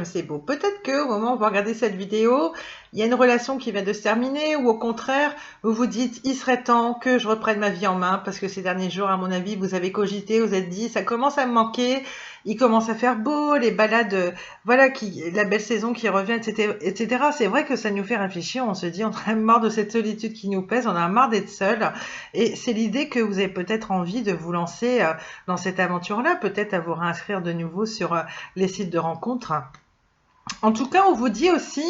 c'est beau. Peut-être qu'au moment où vous regardez cette vidéo, il y a une relation qui vient de se terminer ou au contraire, vous vous dites, il serait temps que je reprenne ma vie en main parce que ces derniers jours, à mon avis, vous avez cogité, vous êtes dit, ça commence à me manquer. Il commence à faire beau, les balades, voilà, la belle saison qui revient, etc. C'est vrai que ça nous fait réfléchir. On se dit, on a marre de cette solitude qui nous pèse, on a marre d'être seul. Et c'est l'idée que vous avez peut-être envie de vous lancer dans cette aventure-là, peut-être à vous réinscrire de nouveau sur les sites de rencontres. En tout cas, on vous dit aussi,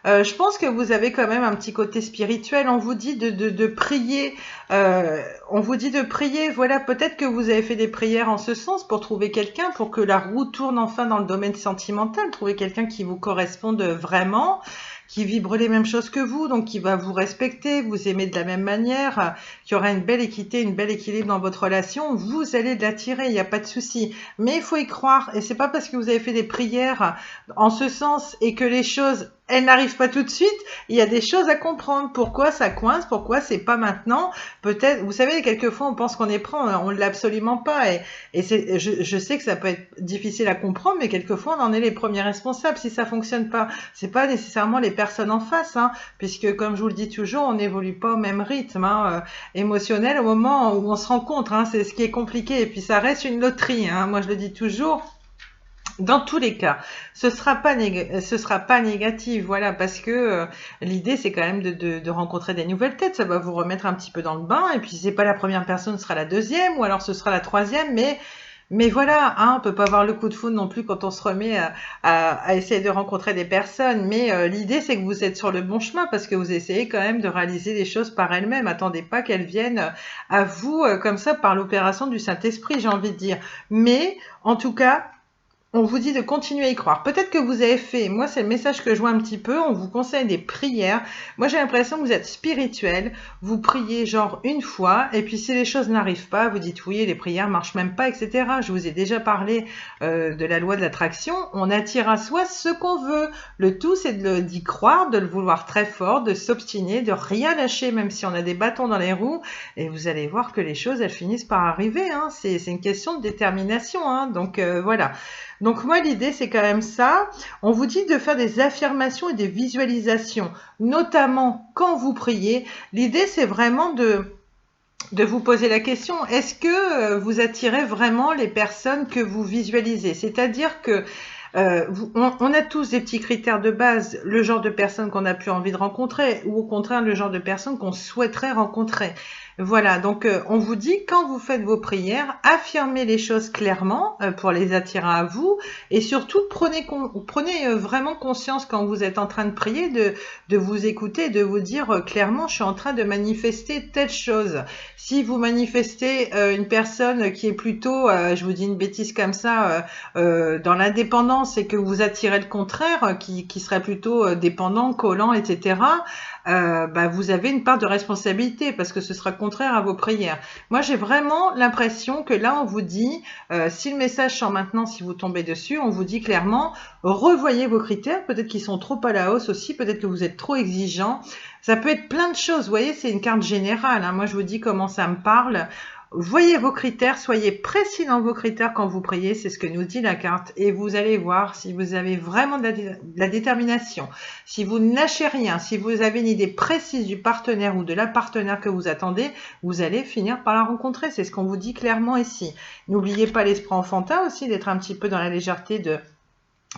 je pense que vous avez quand même un petit côté spirituel, on vous dit de prier, on vous dit de prier, voilà, peut-être que vous avez fait des prières en ce sens pour trouver quelqu'un, pour que la roue tourne enfin dans le domaine sentimental, trouver quelqu'un qui vous corresponde vraiment, qui vibre les mêmes choses que vous, donc qui va vous respecter, vous aimer de la même manière, qui aura une belle équité, une belle équilibre dans votre relation, vous allez l'attirer, il n'y a pas de souci. Mais il faut y croire, et c'est pas parce que vous avez fait des prières en ce sens et que les choses elles n'arrivent pas tout de suite, il y a des choses à comprendre. Pourquoi ça coince, pourquoi c'est pas maintenant. Peut-être, vous savez, quelquefois on pense qu'on est prêt, on ne l'a absolument pas. Et je sais que ça peut être difficile à comprendre, mais quelquefois on en est les premiers responsables si ça fonctionne pas. C'est pas nécessairement les personnes en face, hein, puisque comme je vous le dis toujours, on n'évolue pas au même rythme émotionnel au moment où on se rencontre. Hein, c'est ce qui est compliqué. Et puis ça reste une loterie. Hein, moi je le dis toujours. Dans tous les cas, ce sera pas négatif, voilà, parce que l'idée c'est quand même de rencontrer des nouvelles têtes, ça va vous remettre un petit peu dans le bain, et puis si c'est pas la première personne, ce sera la deuxième, ou alors ce sera la troisième, mais voilà, hein, on peut pas avoir le coup de foudre non plus quand on se remet à essayer de rencontrer des personnes, mais l'idée c'est que vous êtes sur le bon chemin parce que vous essayez quand même de réaliser les choses par elles-mêmes, attendez pas qu'elles viennent à vous comme ça par l'opération du Saint-Esprit, j'ai envie de dire, mais en tout cas, on vous dit de continuer à y croire. Peut-être que vous avez fait, moi c'est le message que je vois un petit peu, on vous conseille des prières. Moi j'ai l'impression que vous êtes spirituel, vous priez genre une fois, et puis si les choses n'arrivent pas, vous dites oui, les prières marchent même pas, etc. Je vous ai déjà parlé de la loi de l'attraction, on attire à soi ce qu'on veut. Le tout c'est d'y croire, de le vouloir très fort, de s'obstiner, de rien lâcher, même si on a des bâtons dans les roues, et vous allez voir que les choses elles finissent par arriver. Hein. C'est une question de détermination, hein. Donc voilà. Donc moi, l'idée, c'est quand même ça. On vous dit de faire des affirmations et des visualisations, notamment quand vous priez. L'idée, c'est vraiment de vous poser la question, est-ce que vous attirez vraiment les personnes que vous visualisez? C'est-à-dire que on a tous des petits critères de base, le genre de personnes qu'on n'a plus envie de rencontrer ou au contraire le genre de personnes qu'on souhaiterait rencontrer. Voilà, donc on vous dit quand vous faites vos prières, affirmez les choses clairement pour les attirer à vous et surtout prenez vraiment conscience quand vous êtes en train de prier de vous écouter, de vous dire clairement je suis en train de manifester telle chose. Si vous manifestez une personne qui est plutôt, je vous dis une bêtise comme ça, dans l'indépendance et que vous attirez le contraire, qui serait plutôt dépendant, collant, etc., vous avez une part de responsabilité parce que ce sera contraire à vos prières. Moi, j'ai vraiment l'impression que là, on vous dit, si le message sort maintenant, si vous tombez dessus, on vous dit clairement, revoyez vos critères, peut-être qu'ils sont trop à la hausse aussi, peut-être que vous êtes trop exigeant. Ça peut être plein de choses, vous voyez, c'est une carte générale. Hein. Moi, je vous dis comment ça me parle. Voyez vos critères, soyez précis dans vos critères quand vous priez, c'est ce que nous dit la carte. Et vous allez voir si vous avez vraiment de la détermination, si vous ne lâchez rien, si vous avez une idée précise du partenaire ou de la partenaire que vous attendez, vous allez finir par la rencontrer. C'est ce qu'on vous dit clairement ici. N'oubliez pas l'esprit enfantin aussi, d'être un petit peu dans la légèreté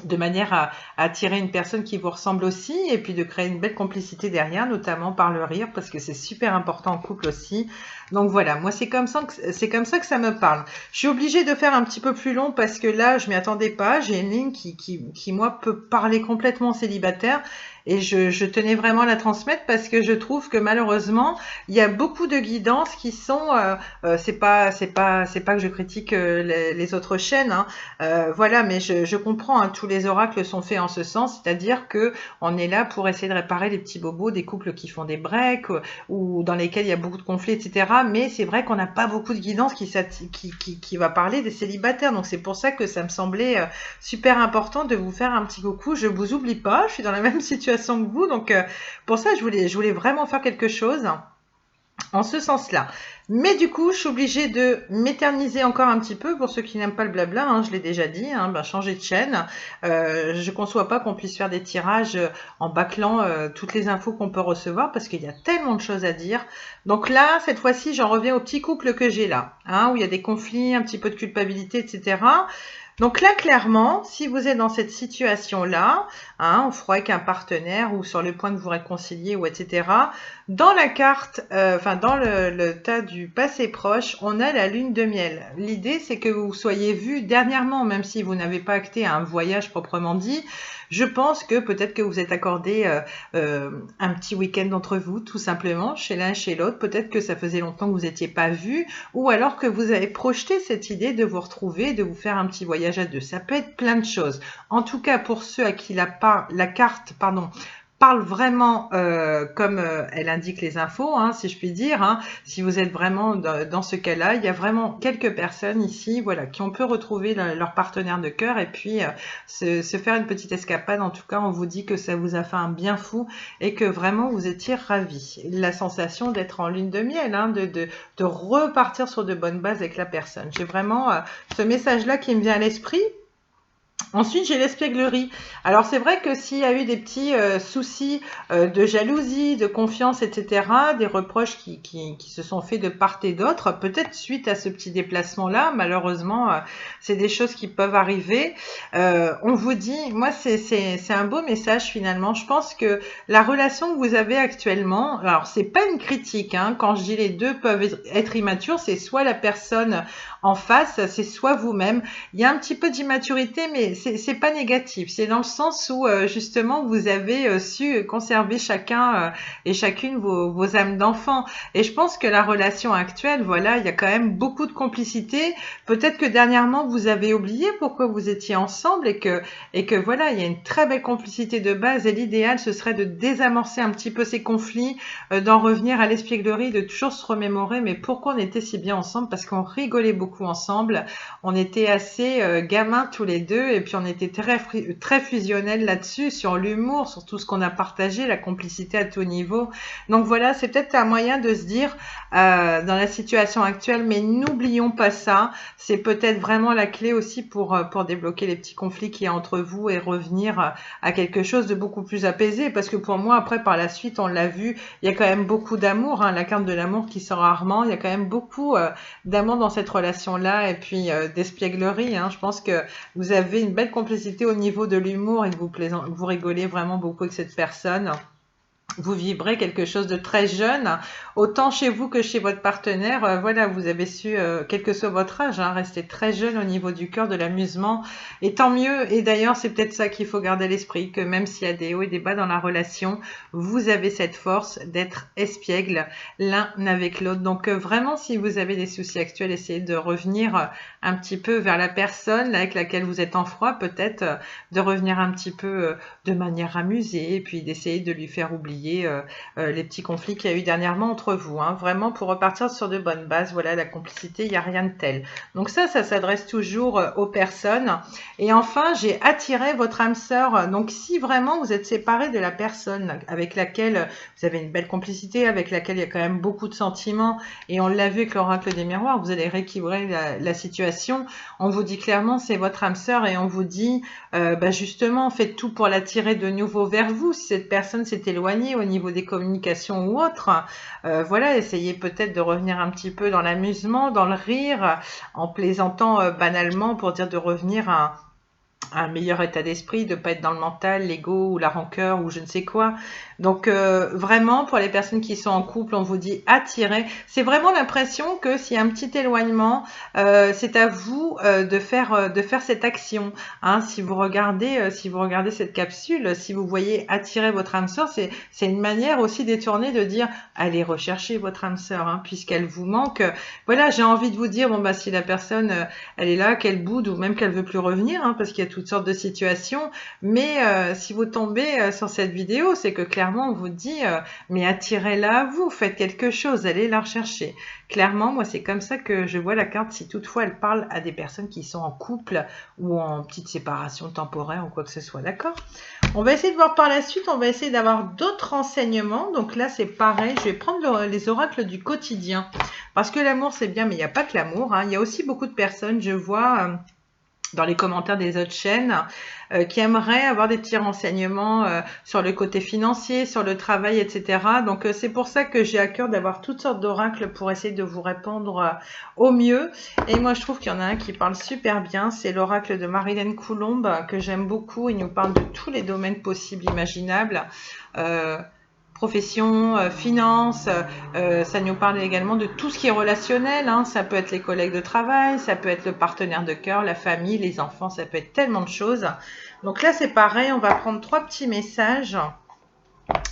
de manière à attirer une personne qui vous ressemble aussi et puis de créer une belle complicité derrière, notamment par le rire, parce que c'est super important en couple aussi. Donc voilà, moi c'est comme ça que ça me parle. Je suis obligée de faire un petit peu plus long parce que là, je m'y attendais pas. J'ai une ligne qui moi, peut parler complètement célibataire et je tenais vraiment à la transmettre parce que je trouve que malheureusement, il y a beaucoup de guidances qui sont, c'est pas que je critique les autres chaînes, hein, voilà, mais je comprends, hein, tous les oracles sont faits en ce sens, c'est-à-dire que on est là pour essayer de réparer les petits bobos des couples qui font des breaks ou dans lesquels il y a beaucoup de conflits, etc. Mais c'est vrai qu'on n'a pas beaucoup de guidance qui va parler des célibataires, donc c'est pour ça que ça me semblait super important de vous faire un petit coucou. Je vous oublie pas, je suis dans la même situation que vous, donc pour ça je voulais vraiment faire quelque chose en ce sens-là. Mais du coup, je suis obligée de m'éterniser encore un petit peu pour ceux qui n'aiment pas le blabla, hein, je l'ai déjà dit, hein, changer de chaîne. Je conçois pas qu'on puisse faire des tirages en bâclant toutes les infos qu'on peut recevoir parce qu'il y a tellement de choses à dire. Donc là, cette fois-ci, j'en reviens au petit couple que j'ai là, hein, où il y a des conflits, un petit peu de culpabilité, etc. Donc là, clairement, si vous êtes dans cette situation-là, hein, en froid avec un partenaire ou sur le point de vous réconcilier ou etc., dans la carte, enfin dans le tas du passé proche, on a la lune de miel. L'idée, c'est que vous soyez vu dernièrement, même si vous n'avez pas acté à un voyage proprement dit. Je pense que peut-être que vous êtes accordé un petit week-end entre vous, tout simplement, chez l'un et chez l'autre. Peut-être que ça faisait longtemps que vous n'étiez pas vus, ou alors que vous avez projeté cette idée de vous retrouver, de vous faire un petit voyage à deux. Ça peut être plein de choses. En tout cas, pour ceux à qui la carte, pardon, parle vraiment comme elle indique les infos, hein, si je puis dire. Hein. Si vous êtes vraiment dans ce cas-là, il y a vraiment quelques personnes ici, voilà, qui ont pu retrouver leur partenaire de cœur et puis se faire une petite escapade. En tout cas, on vous dit que ça vous a fait un bien fou et que vraiment vous étiez ravis. La sensation d'être en lune de miel, hein, de repartir sur de bonnes bases avec la personne. J'ai vraiment ce message-là qui me vient à l'esprit. Ensuite, j'ai l'espièglerie. Alors, c'est vrai que s'il y a eu des petits soucis de jalousie, de confiance, etc., des reproches qui se sont faits de part et d'autre, peut-être suite à ce petit déplacement-là, malheureusement, c'est des choses qui peuvent arriver. On vous dit, moi, c'est un beau message finalement. Je pense que la relation que vous avez actuellement, alors c'est pas une critique, hein, quand je dis les deux peuvent être immatures, c'est soit la personne en face, c'est soit vous-même. Il y a un petit peu d'immaturité, mais c'est pas négatif. C'est dans le sens où justement vous avez su conserver chacun et chacune vos âmes d'enfant. Et je pense que la relation actuelle, voilà, il y a quand même beaucoup de complicité. Peut-être que dernièrement vous avez oublié pourquoi vous étiez ensemble et que voilà, il y a une très belle complicité de base. Et l'idéal, ce serait de désamorcer un petit peu ces conflits, d'en revenir à l'espièglerie, de toujours se remémorer. Mais pourquoi on était si bien ensemble? Parce qu'on rigolait beaucoup ensemble. On était assez gamins tous les deux et puis on était très fusionnels là-dessus, sur l'humour, sur tout ce qu'on a partagé, la complicité à tout niveau. Donc voilà, c'est peut-être un moyen de se dire dans la situation actuelle, mais n'oublions pas ça. C'est peut-être vraiment la clé aussi pour débloquer les petits conflits qu'il y a entre vous et revenir à quelque chose de beaucoup plus apaisé. Parce que pour moi, après, par la suite, on l'a vu, il y a quand même beaucoup d'amour, hein, la carte de l'amour qui sort rarement. Il y a quand même beaucoup d'amour dans cette relation-là et puis d'espièglerie. Hein. Je pense que vous avez une belle complicité au niveau de l'humour et que vous rigolez vraiment beaucoup avec cette personne. Vous vibrez quelque chose de très jeune, autant chez vous que chez votre partenaire. Voilà, vous avez su, quel que soit votre âge, hein, rester très jeune au niveau du cœur, de l'amusement. Et tant mieux. Et d'ailleurs, c'est peut-être ça qu'il faut garder à l'esprit, que même s'il y a des hauts et des bas dans la relation, vous avez cette force d'être espiègle l'un avec l'autre. Donc vraiment, si vous avez des soucis actuels, essayez de revenir un petit peu vers la personne avec laquelle vous êtes en froid, peut-être de revenir un petit peu de manière amusée et puis d'essayer de lui faire oublier les petits conflits qu'il y a eu dernièrement entre vous, hein, vraiment pour repartir sur de bonnes bases. Voilà, la complicité, il n'y a rien de tel. Donc ça s'adresse toujours aux personnes. Et enfin, j'ai attiré votre âme sœur. Donc si vraiment vous êtes séparé de la personne avec laquelle vous avez une belle complicité, avec laquelle il y a quand même beaucoup de sentiments, et on l'a vu avec l'oracle des miroirs, vous allez rééquilibrer la situation. On vous dit clairement, c'est votre âme sœur, et on vous dit, justement, faites tout pour l'attirer de nouveau vers vous. Si cette personne s'est éloignée au niveau des communications ou autre, voilà, essayez peut-être de revenir un petit peu dans l'amusement, dans le rire, en plaisantant banalement pour dire de revenir un meilleur état d'esprit, de pas être dans le mental, l'ego ou la rancœur ou je ne sais quoi. Donc vraiment pour les personnes qui sont en couple, on vous dit attirer. C'est vraiment l'impression que s'il y a un petit éloignement, c'est à vous de faire cette action. Hein. Si vous regardez cette capsule, si vous voyez attirer votre âme sœur, c'est une manière aussi détournée de dire allez rechercher votre âme sœur, hein, puisqu'elle vous manque. Voilà, j'ai envie de vous dire bon bah si la personne elle est là, qu'elle boude ou même qu'elle veut plus revenir, hein, parce qu'il y a toutes sortes de situations. Mais si vous tombez sur cette vidéo, c'est que clairement on vous dit mais attirez-la à vous, faites quelque chose, allez la rechercher. Clairement, moi c'est comme ça que je vois la carte, si toutefois elle parle à des personnes qui sont en couple ou en petite séparation temporaire ou quoi que ce soit, d'accord? On va essayer de voir par la suite, on va essayer d'avoir d'autres renseignements. Donc là c'est pareil, je vais prendre les oracles du quotidien. Parce que l'amour c'est bien, mais il n'y a pas que l'amour, hein. Il y a aussi beaucoup de personnes, je vois dans les commentaires des autres chaînes, qui aimeraient avoir des petits renseignements sur le côté financier, sur le travail, etc. Donc c'est pour ça que j'ai à cœur d'avoir toutes sortes d'oracles pour essayer de vous répondre au mieux. Et moi je trouve qu'il y en a un qui parle super bien, c'est l'oracle de Marilyn Coulombe, que j'aime beaucoup. Il nous parle de tous les domaines possibles, imaginables. Profession, finance, ça nous parle également de tout ce qui est relationnel, hein. Ça peut être les collègues de travail, ça peut être le partenaire de cœur, la famille, les enfants, ça peut être tellement de choses. Donc là c'est pareil, on va prendre 3 petits messages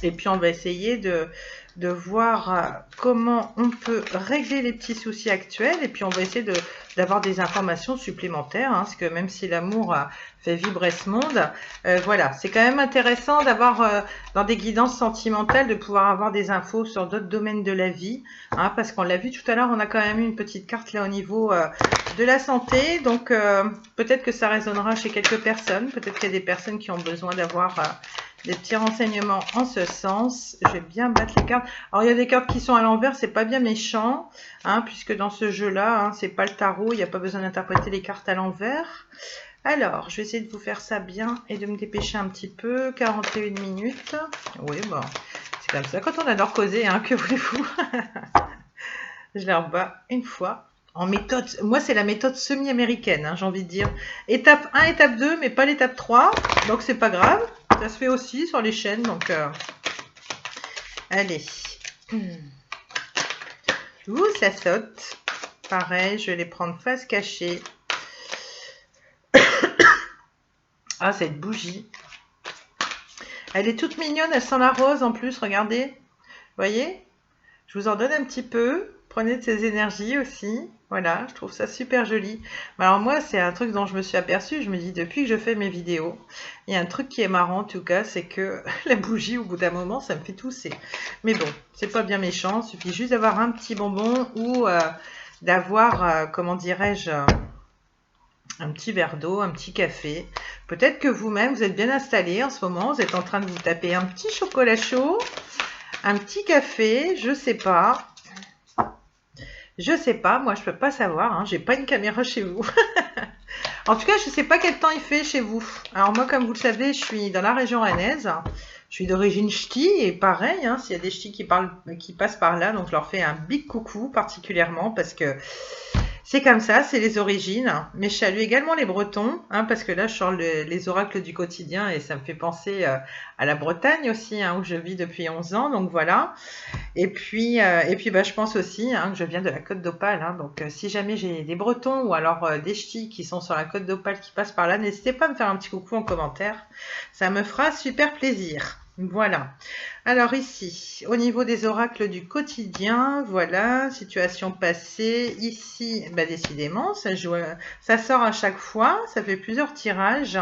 et puis on va essayer de voir comment on peut régler les petits soucis actuels et puis on va essayer d'avoir des informations supplémentaires, hein, parce que même si l'amour fait vibrer ce monde, voilà, c'est quand même intéressant d'avoir dans des guidances sentimentales de pouvoir avoir des infos sur d'autres domaines de la vie, hein, parce qu'on l'a vu tout à l'heure, on a quand même eu une petite carte là au niveau de la santé, donc peut-être que ça résonnera chez quelques personnes, peut-être qu'il y a des personnes qui ont besoin d'avoir des petits renseignements en ce sens. Je vais bien battre les cartes. Alors, il y a des cartes qui sont à l'envers, c'est pas bien méchant, hein, puisque dans ce jeu-là, hein, c'est pas le tarot, il n'y a pas besoin d'interpréter les cartes à l'envers. Alors, je vais essayer de vous faire ça bien et de me dépêcher un petit peu. 41 minutes. Oui, bon, c'est comme ça. Quand on adore causer, hein, que voulez-vous? Je les rebats une fois. En méthode, moi c'est la méthode semi-américaine, hein, j'ai envie de dire. Étape 1, étape 2, mais pas l'étape 3. Donc c'est pas grave. Ça se fait aussi sur les chaînes. Donc allez. Ouh, ça saute. Pareil, je vais les prendre face cachée. Ah, cette bougie. Elle est toute mignonne, elle sent la rose en plus, regardez. Vous voyez? Je vous en donne un petit peu. Prenez de ces énergies aussi. Voilà, je trouve ça super joli. Alors moi, c'est un truc dont je me suis aperçue. Je me dis, depuis que je fais mes vidéos, il y a un truc qui est marrant en tout cas, c'est que la bougie, au bout d'un moment, ça me fait tousser. Mais bon, c'est pas bien méchant. Il suffit juste d'avoir un petit bonbon ou d'avoir, comment dirais-je, un petit verre d'eau, un petit café. Peut-être que vous-même, vous êtes bien installé en ce moment. Vous êtes en train de vous taper un petit chocolat chaud, un petit café, je sais pas. Je sais pas, moi je peux pas savoir, hein, j'ai pas une caméra chez vous. En tout cas, je sais pas quel temps il fait chez vous. Alors moi, comme vous le savez, je suis dans la région rennaise. Je suis d'origine ch'ti et pareil, hein, s'il y a des ch'tis qui passent par là, donc je leur fais un big coucou particulièrement parce que c'est comme ça, c'est les origines. Mais je salue également les Bretons, hein, parce que là, je sors les oracles du quotidien et ça me fait penser à la Bretagne aussi, hein, où je vis depuis 11 ans. Donc voilà. Et puis bah, je pense aussi, hein, que je viens de la Côte d'Opale. Hein, donc si jamais j'ai des Bretons ou alors des ch'tis qui sont sur la Côte d'Opale qui passent par là, n'hésitez pas à me faire un petit coucou en commentaire. Ça me fera super plaisir. Voilà. Alors ici, au niveau des oracles du quotidien, voilà, situation passée. Ici, bah décidément, ça sort à chaque fois, ça fait plusieurs tirages.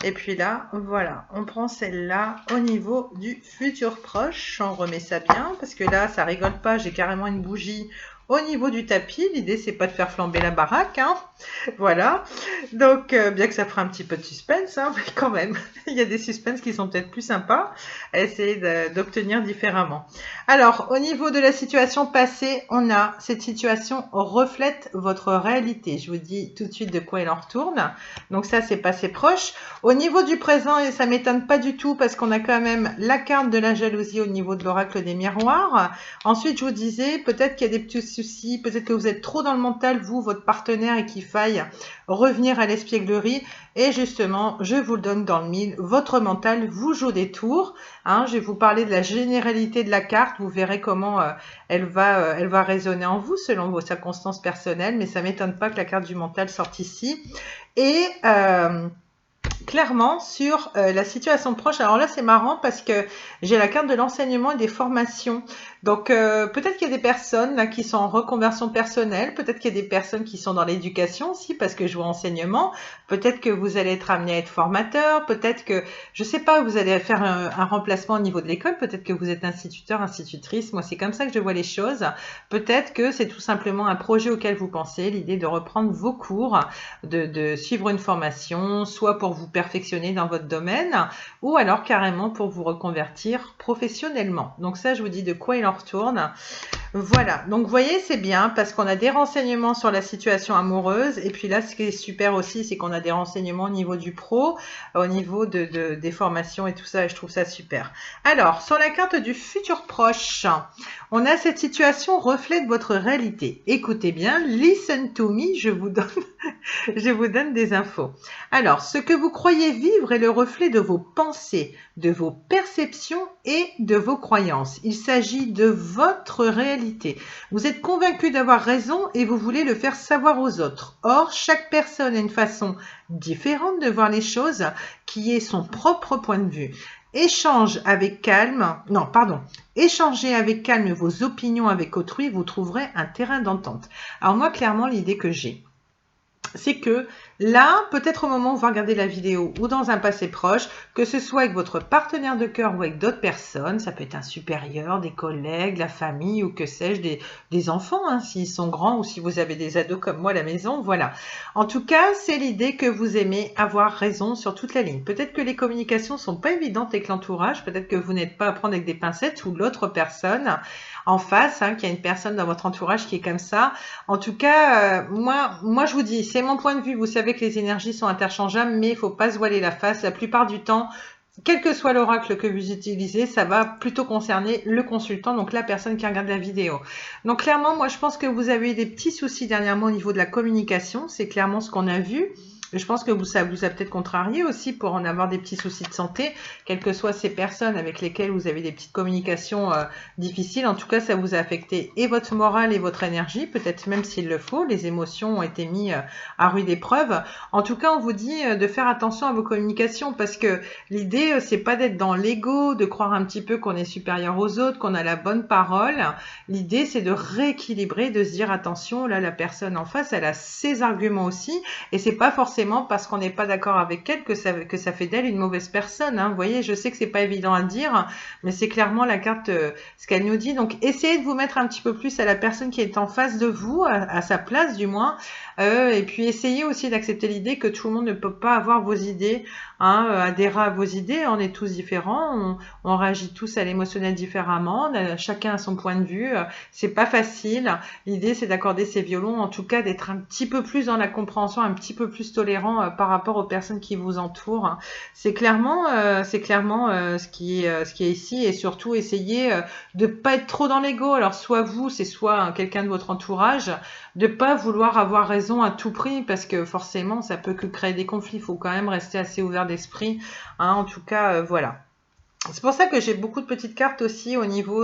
Et puis là, voilà, on prend celle-là au niveau du futur proche. On remet ça bien, parce que là, ça rigole pas, j'ai carrément une bougie au niveau du tapis. L'idée, c'est pas de faire flamber la baraque, hein. Voilà. Donc, bien que ça fera un petit peu de suspense, hein, mais quand même, il y a des suspens qui sont peut-être plus sympas à essayer d'obtenir différemment. Alors, au niveau de la situation passée, on a cette situation reflète votre réalité. Je vous dis tout de suite de quoi il en retourne. Donc ça, c'est passé proche. Au niveau du présent, et ça m'étonne pas du tout parce qu'on a quand même la carte de la jalousie au niveau de l'oracle des miroirs. Ensuite, je vous disais, peut-être qu'il y a des petits soucis, peut-être que vous êtes trop dans le mental, vous, votre partenaire, et qu'il faille revenir à l'espièglerie. Et justement, je vous le donne dans le mille, votre mental vous joue des tours. Hein, je vais vous parler de la généralité de la carte, vous verrez comment elle va résonner en vous selon vos circonstances personnelles, mais ça ne m'étonne pas que la carte du mental sorte ici. Et clairement sur la situation proche. Alors là, c'est marrant parce que j'ai la carte de l'enseignement et des formations. Donc peut-être qu'il y a des personnes là qui sont en reconversion personnelle, peut-être qu'il y a des personnes qui sont dans l'éducation aussi parce que je vois enseignement, peut-être que vous allez être amené à être formateur, peut-être que, je sais pas, vous allez faire un remplacement au niveau de l'école, peut-être que vous êtes instituteur, institutrice, moi c'est comme ça que je vois les choses, peut-être que c'est tout simplement un projet auquel vous pensez, l'idée de reprendre vos cours, de suivre une formation, soit pour vous perfectionner dans votre domaine, ou alors carrément pour vous reconvertir professionnellement. Donc ça, je vous dis de quoi il en retourne. Voilà, donc vous voyez, c'est bien parce qu'on a des renseignements sur la situation amoureuse et puis là, ce qui est super aussi, c'est qu'on a des renseignements au niveau du pro, au niveau des formations et tout ça, et je trouve ça super. Alors, sur la carte du futur proche, on a cette situation reflète votre réalité. Écoutez bien, listen to me, je vous donne des infos. Alors, ce que vous croyez vivre est le reflet de vos pensées, de vos perceptions et de vos croyances. Il s'agit de votre réalité. Vous êtes convaincu d'avoir raison et vous voulez le faire savoir aux autres. Or, chaque personne a une façon différente de voir les choses qui est son propre point de vue. Échangez avec calme vos opinions avec autrui, vous trouverez un terrain d'entente. Alors moi, clairement, l'idée que j'ai, c'est que là, peut-être au moment où vous regardez la vidéo ou dans un passé proche, que ce soit avec votre partenaire de cœur ou avec d'autres personnes, ça peut être un supérieur, des collègues, la famille ou que sais-je, des enfants, hein, s'ils sont grands ou si vous avez des ados comme moi à la maison, voilà. En tout cas, c'est l'idée que vous aimez avoir raison sur toute la ligne. Peut-être que les communications sont pas évidentes avec l'entourage, peut-être que vous n'êtes pas à prendre avec des pincettes ou l'autre personne en face, hein, qu'il y a une personne dans votre entourage qui est comme ça. En tout cas, moi je vous dis, c'est mon point de vue. Vous savez que les énergies sont interchangeables, mais il ne faut pas se voiler la face. La plupart du temps, quel que soit l'oracle que vous utilisez, ça va plutôt concerner le consultant, donc la personne qui regarde la vidéo. Donc clairement, moi je pense que vous avez eu des petits soucis dernièrement au niveau de la communication. C'est clairement ce qu'on a vu. Je pense que ça vous a peut-être contrarié aussi pour en avoir des petits soucis de santé, quelles que soient ces personnes avec lesquelles vous avez des petites communications difficiles. En tout cas, ça vous a affecté et votre morale et votre énergie, peut-être même s'il le faut. Les émotions ont été mises à rude épreuve. En tout cas, on vous dit de faire attention à vos communications parce que l'idée, c'est pas d'être dans l'ego, de croire un petit peu qu'on est supérieur aux autres, qu'on a la bonne parole. L'idée, c'est de rééquilibrer, de se dire attention, là, la personne en face, elle a ses arguments aussi et c'est pas forcément parce qu'on n'est pas d'accord avec elle que ça fait d'elle une mauvaise personne. Hein. Vous voyez, je sais que c'est pas évident à dire, mais c'est clairement la carte, ce qu'elle nous dit. Donc, essayez de vous mettre un petit peu plus à la personne qui est en face de vous, à sa place du moins, et puis essayez aussi d'accepter l'idée que tout le monde ne peut pas avoir vos idées, hein, adhérer à vos idées. On est tous différents, on réagit tous à l'émotionnel différemment, chacun a son point de vue. C'est pas facile. L'idée, c'est d'accorder ses violons, en tout cas d'être un petit peu plus dans la compréhension, un petit peu plus tolérant par rapport aux personnes qui vous entourent. C'est clairement ce qui est ici et surtout essayez de pas être trop dans l'ego. Alors soit vous, c'est soit quelqu'un de votre entourage, de pas vouloir avoir raison à tout prix parce que forcément ça peut que créer des conflits. Il faut quand même rester assez ouvert d'esprit. Hein, en tout cas, voilà. C'est pour ça que j'ai beaucoup de petites cartes aussi au niveau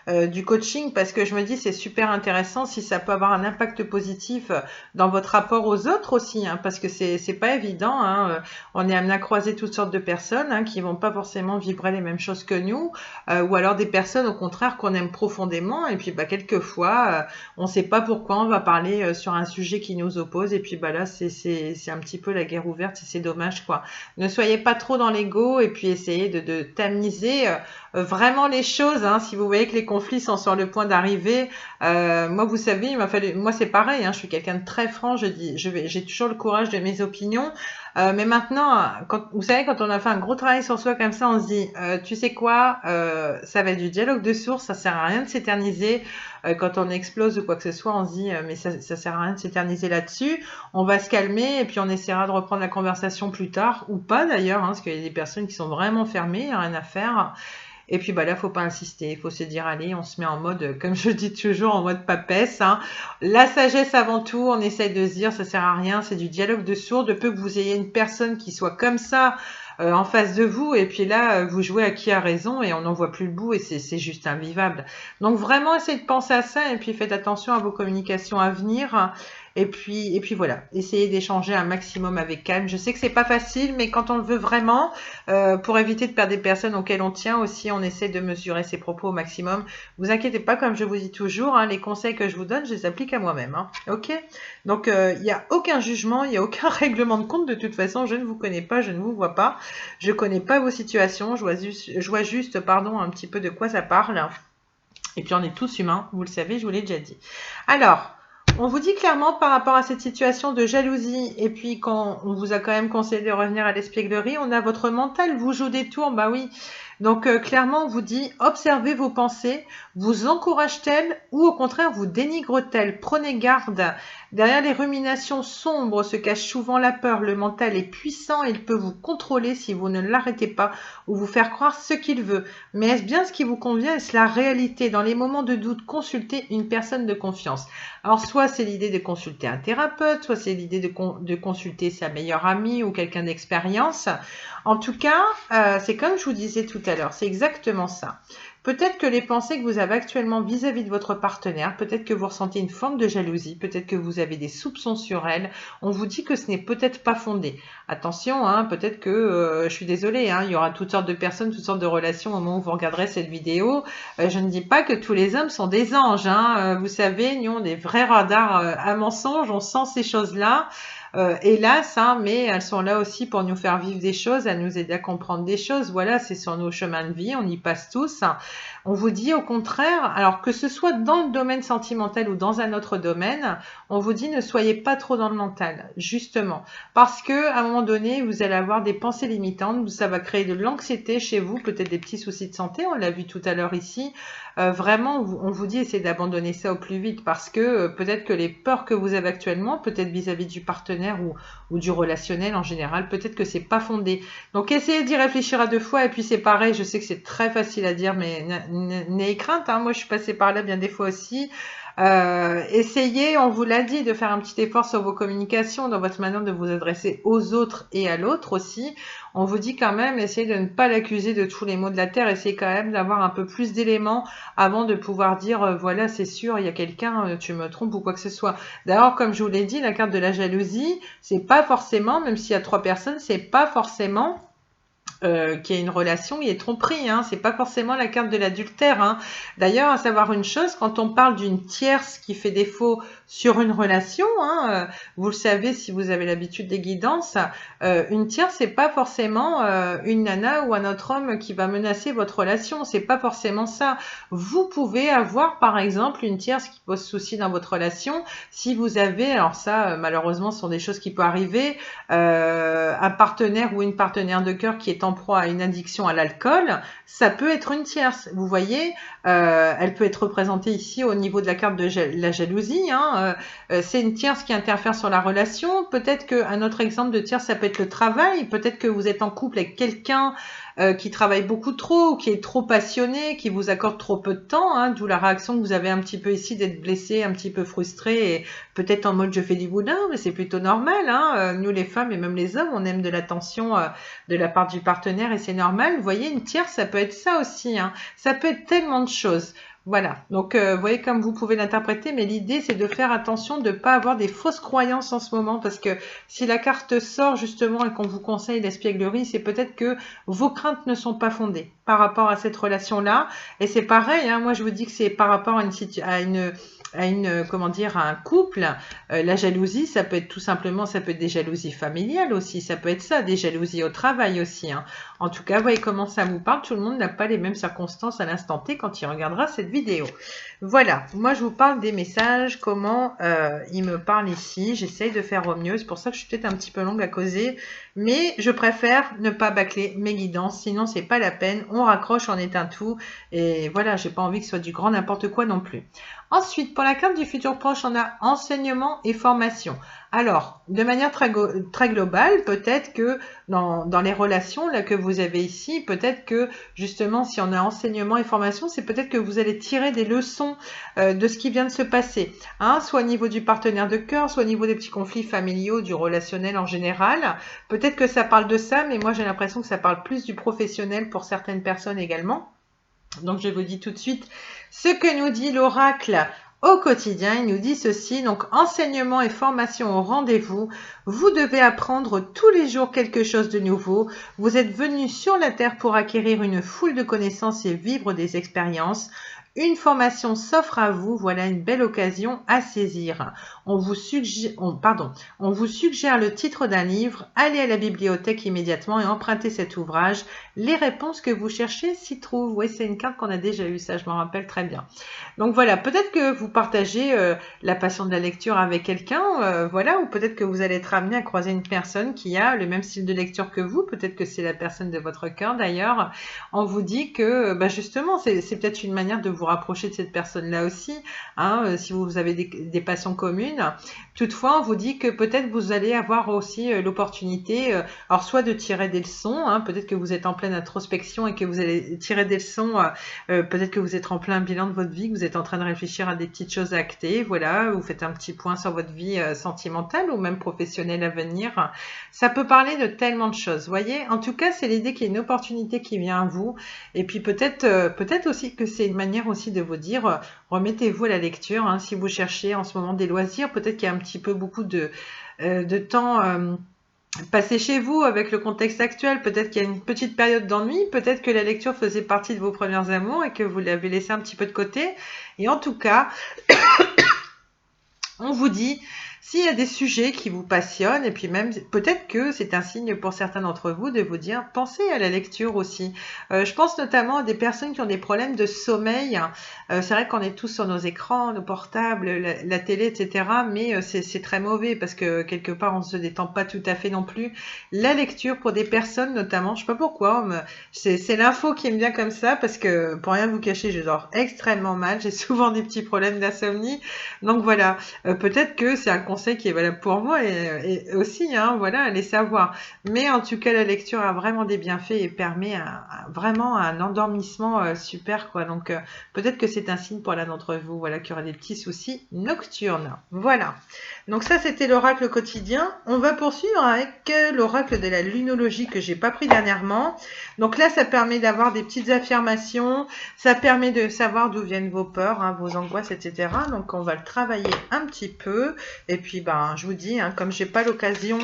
du coaching parce que je me dis c'est super intéressant si ça peut avoir un impact positif dans votre rapport aux autres aussi, hein, parce que c'est pas évident. Hein, on est amené à croiser toutes sortes de personnes hein, qui vont pas forcément vibrer les mêmes choses que nous, ou alors des personnes au contraire qu'on aime profondément et puis bah quelquefois on sait pas pourquoi on va parler sur un sujet qui nous oppose et puis bah là c'est un petit peu la guerre ouverte et c'est dommage quoi. Ne soyez pas trop dans l'ego et puis essayez de tamiser vraiment les choses. Hein, si vous voyez que les conflits sont sur le point d'arriver, moi vous savez, moi c'est pareil. Hein, je suis quelqu'un de très franc. J'ai toujours le courage de mes opinions. Mais maintenant, vous savez, quand on a fait un gros travail sur soi comme ça, on se dit, tu sais quoi, ça va être du dialogue de source, ça sert à rien de s'éterniser. Quand on explose ou quoi que ce soit, on se dit, mais ça sert à rien de s'éterniser là-dessus. On va se calmer et puis on essaiera de reprendre la conversation plus tard ou pas d'ailleurs, hein, parce qu'il y a des personnes qui sont vraiment fermées, rien à faire. Et puis bah là, faut pas insister, il faut se dire allez, on se met en mode, comme je dis toujours, en mode papesse, hein. La sagesse avant tout, on essaye de se dire ça sert à rien, c'est du dialogue de sourds, de peu que vous ayez une personne qui soit comme ça en face de vous, et puis là, vous jouez à qui a raison et on n'en voit plus le bout et c'est juste invivable. Donc vraiment, essayez de penser à ça et puis faites attention à vos communications à venir. Et puis voilà, essayez d'échanger un maximum avec calme. Je sais que c'est pas facile, mais quand on le veut vraiment, pour éviter de perdre des personnes auxquelles on tient aussi, on essaie de mesurer ses propos au maximum. Vous inquiétez pas, comme je vous dis toujours, hein, les conseils que je vous donne, je les applique à moi-même. Hein, ok? Donc il n'y a aucun jugement, il n'y a aucun règlement de compte. De toute façon, je ne vous connais pas, je ne vous vois pas, je connais pas vos situations. Je vois juste, pardon, un petit peu de quoi ça parle. Et puis on est tous humains, vous le savez, je vous l'ai déjà dit. Alors. On vous dit clairement par rapport à cette situation de jalousie et puis quand on vous a quand même conseillé de revenir à l'espièglerie, on a votre mental vous joue des tours, bah oui. Donc clairement on vous dit observez vos pensées, vous encourage-t-elle ou au contraire vous dénigre-t-elle? Prenez garde. Derrière les ruminations sombres se cache souvent la peur. Le mental est puissant et il peut vous contrôler si vous ne l'arrêtez pas ou vous faire croire ce qu'il veut. Mais est-ce bien ce qui vous convient? Est-ce la réalité? Dans les moments de doute, consultez une personne de confiance. Alors soit c'est l'idée de consulter un thérapeute, soit c'est l'idée de consulter sa meilleure amie ou quelqu'un d'expérience. En tout cas, c'est comme je vous disais tout à l'heure, c'est exactement ça. Peut-être que les pensées que vous avez actuellement vis-à-vis de votre partenaire, peut-être que vous ressentez une forme de jalousie, peut-être que vous avez des soupçons sur elle, on vous dit que ce n'est peut-être pas fondé. Attention, hein, peut-être que, je suis désolée, hein, il y aura toutes sortes de personnes, toutes sortes de relations au moment où vous regarderez cette vidéo. Je ne dis pas que tous les hommes sont des anges, hein. Vous savez, nous on est des vrais radars à mensonges, on sent ces choses-là. Hélas, hein, mais elles sont là aussi pour nous faire vivre des choses, à nous aider à comprendre des choses. Voilà, c'est sur nos chemins de vie, on y passe tous. On vous dit au contraire, alors que ce soit dans le domaine sentimental ou dans un autre domaine, on vous dit ne soyez pas trop dans le mental, justement. Parce que à un moment donné, vous allez avoir des pensées limitantes, ça va créer de l'anxiété chez vous, peut-être des petits soucis de santé, on l'a vu tout à l'heure ici. Vraiment, on vous dit essayez d'abandonner ça au plus vite parce que peut-être que les peurs que vous avez actuellement, peut-être vis-à-vis du partenaire ou du relationnel en général, peut-être que c'est pas fondé. Donc essayez d'y réfléchir à deux fois et puis c'est pareil, je sais que c'est très facile à dire mais n'ayez crainte, hein, moi je suis passée par là bien des fois aussi. Essayez, on vous l'a dit, de faire un petit effort sur vos communications, dans votre manière de vous adresser aux autres et à l'autre aussi. On vous dit quand même, essayez de ne pas l'accuser de tous les maux de la terre, essayez quand même d'avoir un peu plus d'éléments avant de pouvoir dire, voilà, c'est sûr, il y a quelqu'un, tu me trompes ou quoi que ce soit. D'ailleurs, comme je vous l'ai dit, la carte de la jalousie, c'est pas forcément, même s'il y a 3 personnes, c'est pas forcément qu'il y a une relation, il y a tromperie, hein. C'est pas forcément la carte de l'adultère, hein. D'ailleurs, à savoir une chose, quand on parle d'une tierce qui fait défaut sur une relation, hein, vous le savez si vous avez l'habitude des guidances, une tierce c'est pas forcément une nana ou un autre homme qui va menacer votre relation, c'est pas forcément ça. Vous pouvez avoir par exemple une tierce qui pose souci dans votre relation si vous avez, alors ça malheureusement ce sont des choses qui peuvent arriver, un partenaire ou une partenaire de cœur qui est en proie à une addiction à l'alcool, ça peut être une tierce. Vous voyez, elle peut être représentée ici au niveau de la carte de la jalousie, hein. C'est une tierce qui interfère sur la relation. Peut-être qu'un autre exemple de tierce, ça peut être le travail. Peut-être que vous êtes en couple avec quelqu'un qui travaille beaucoup trop, ou qui est trop passionné, qui vous accorde trop peu de temps, hein, d'où la réaction que vous avez un petit peu ici d'être blessé, un petit peu frustré, et peut-être en mode je fais du boudin, mais c'est plutôt normal, hein. Nous les femmes et même les hommes, on aime de l'attention de la part du partenaire et c'est normal. Vous voyez, une tierce, ça peut être ça aussi, hein. Ça peut être tellement de choses. Voilà, donc vous voyez comme vous pouvez l'interpréter, mais l'idée c'est de faire attention de ne pas avoir des fausses croyances en ce moment, parce que si la carte sort justement et qu'on vous conseille l'espièglerie, c'est peut-être que vos craintes ne sont pas fondées par rapport à cette relation-là, et c'est pareil, hein, moi je vous dis que c'est par rapport à comment dire, à un couple, la jalousie, ça peut être tout simplement, ça peut être des jalousies familiales aussi, ça peut être ça, des jalousies au travail aussi, hein. En tout cas, vous voyez comment ça vous parle, tout le monde n'a pas les mêmes circonstances à l'instant T quand il regardera cette vidéo. Voilà, moi je vous parle des messages, comment ils me parlent ici, j'essaye de faire au mieux, c'est pour ça que je suis peut-être un petit peu longue à causer, mais je préfère ne pas bâcler mes guidances, sinon c'est pas la peine, on raccroche, on éteint tout, et voilà, j'ai pas envie que ce soit du grand n'importe quoi non plus. Ensuite, pour la carte du futur proche, on a enseignement et formation. Alors, de manière très globale, peut-être que dans les relations là que vous avez ici, peut-être que justement, si on a enseignement et formation, c'est peut-être que vous allez tirer des leçons de ce qui vient de se passer, hein, soit au niveau du partenaire de cœur, soit au niveau des petits conflits familiaux, du relationnel en général. Peut-être que ça parle de ça, mais moi j'ai l'impression que ça parle plus du professionnel pour certaines personnes également. Donc je vous dis tout de suite ce que nous dit l'oracle au quotidien. Il nous dit ceci, donc enseignement et formation au rendez-vous. Vous devez apprendre tous les jours quelque chose de nouveau. Vous êtes venu sur la terre pour acquérir une foule de connaissances et vivre des expériences. Une formation s'offre à vous, voilà une belle occasion à saisir. On vous suggère le titre d'un livre, allez à la bibliothèque immédiatement et empruntez cet ouvrage. Les réponses que vous cherchez s'y trouvent. Oui, c'est une carte qu'on a déjà eue, ça je m'en rappelle très bien. Donc voilà, peut-être que vous partagez la passion de la lecture avec quelqu'un, voilà, ou peut-être que vous allez être amené à croiser une personne qui a le même style de lecture que vous, peut-être que c'est la personne de votre cœur d'ailleurs. On vous dit que justement, c'est peut-être une manière de vous rapprocher de cette personne-là aussi, hein, si vous avez des passions communes. Toutefois, on vous dit que peut-être vous allez avoir aussi l'opportunité, alors soit de tirer des leçons, hein, peut-être que vous êtes en pleine introspection et que vous allez tirer des leçons, peut-être que vous êtes en plein bilan de votre vie, que vous êtes en train de réfléchir à des petites choses à acter, voilà, vous faites un petit point sur votre vie sentimentale ou même professionnelle à venir. Ça peut parler de tellement de choses, voyez. En tout cas, c'est l'idée qu'il y a une opportunité qui vient à vous, et puis peut-être aussi que c'est une manière aussi de vous dire, remettez-vous à la lecture, hein, si vous cherchez en ce moment des loisirs, peut-être qu'il y a un petit peu beaucoup de temps passé chez vous avec le contexte actuel, peut-être qu'il y a une petite période d'ennui, peut-être que la lecture faisait partie de vos premiers amours et que vous l'avez laissé un petit peu de côté. Et en tout cas, on vous dit, s'il y a des sujets qui vous passionnent, et puis même peut-être que c'est un signe pour certains d'entre vous de vous dire, pensez à la lecture aussi. Je pense notamment à des personnes qui ont des problèmes de sommeil. C'est vrai qu'on est tous sur nos écrans, nos portables, la télé, etc. Mais c'est très mauvais parce que quelque part on ne se détend pas tout à fait non plus. La lecture pour des personnes notamment, je sais pas pourquoi, c'est l'info qui me vient comme ça parce que pour rien vous cacher, je dors extrêmement mal. J'ai souvent des petits problèmes d'insomnie. Donc voilà, peut-être que c'est un conseil qui est valable pour moi et aussi, hein, voilà, allez savoir. Mais en tout cas, la lecture a vraiment des bienfaits et permet vraiment un endormissement super, quoi. Donc peut-être que c'est un signe pour l'un d'entre vous, voilà, qui aura des petits soucis nocturnes. Voilà. Donc ça, c'était l'oracle quotidien. On va poursuivre avec l'oracle de la lunologie que j'ai pas pris dernièrement. Donc là, ça permet d'avoir des petites affirmations. Ça permet de savoir d'où viennent vos peurs, hein, vos angoisses, etc. Donc on va le travailler un petit peu. Et puis, je vous dis, hein, comme j'ai pas l'occasion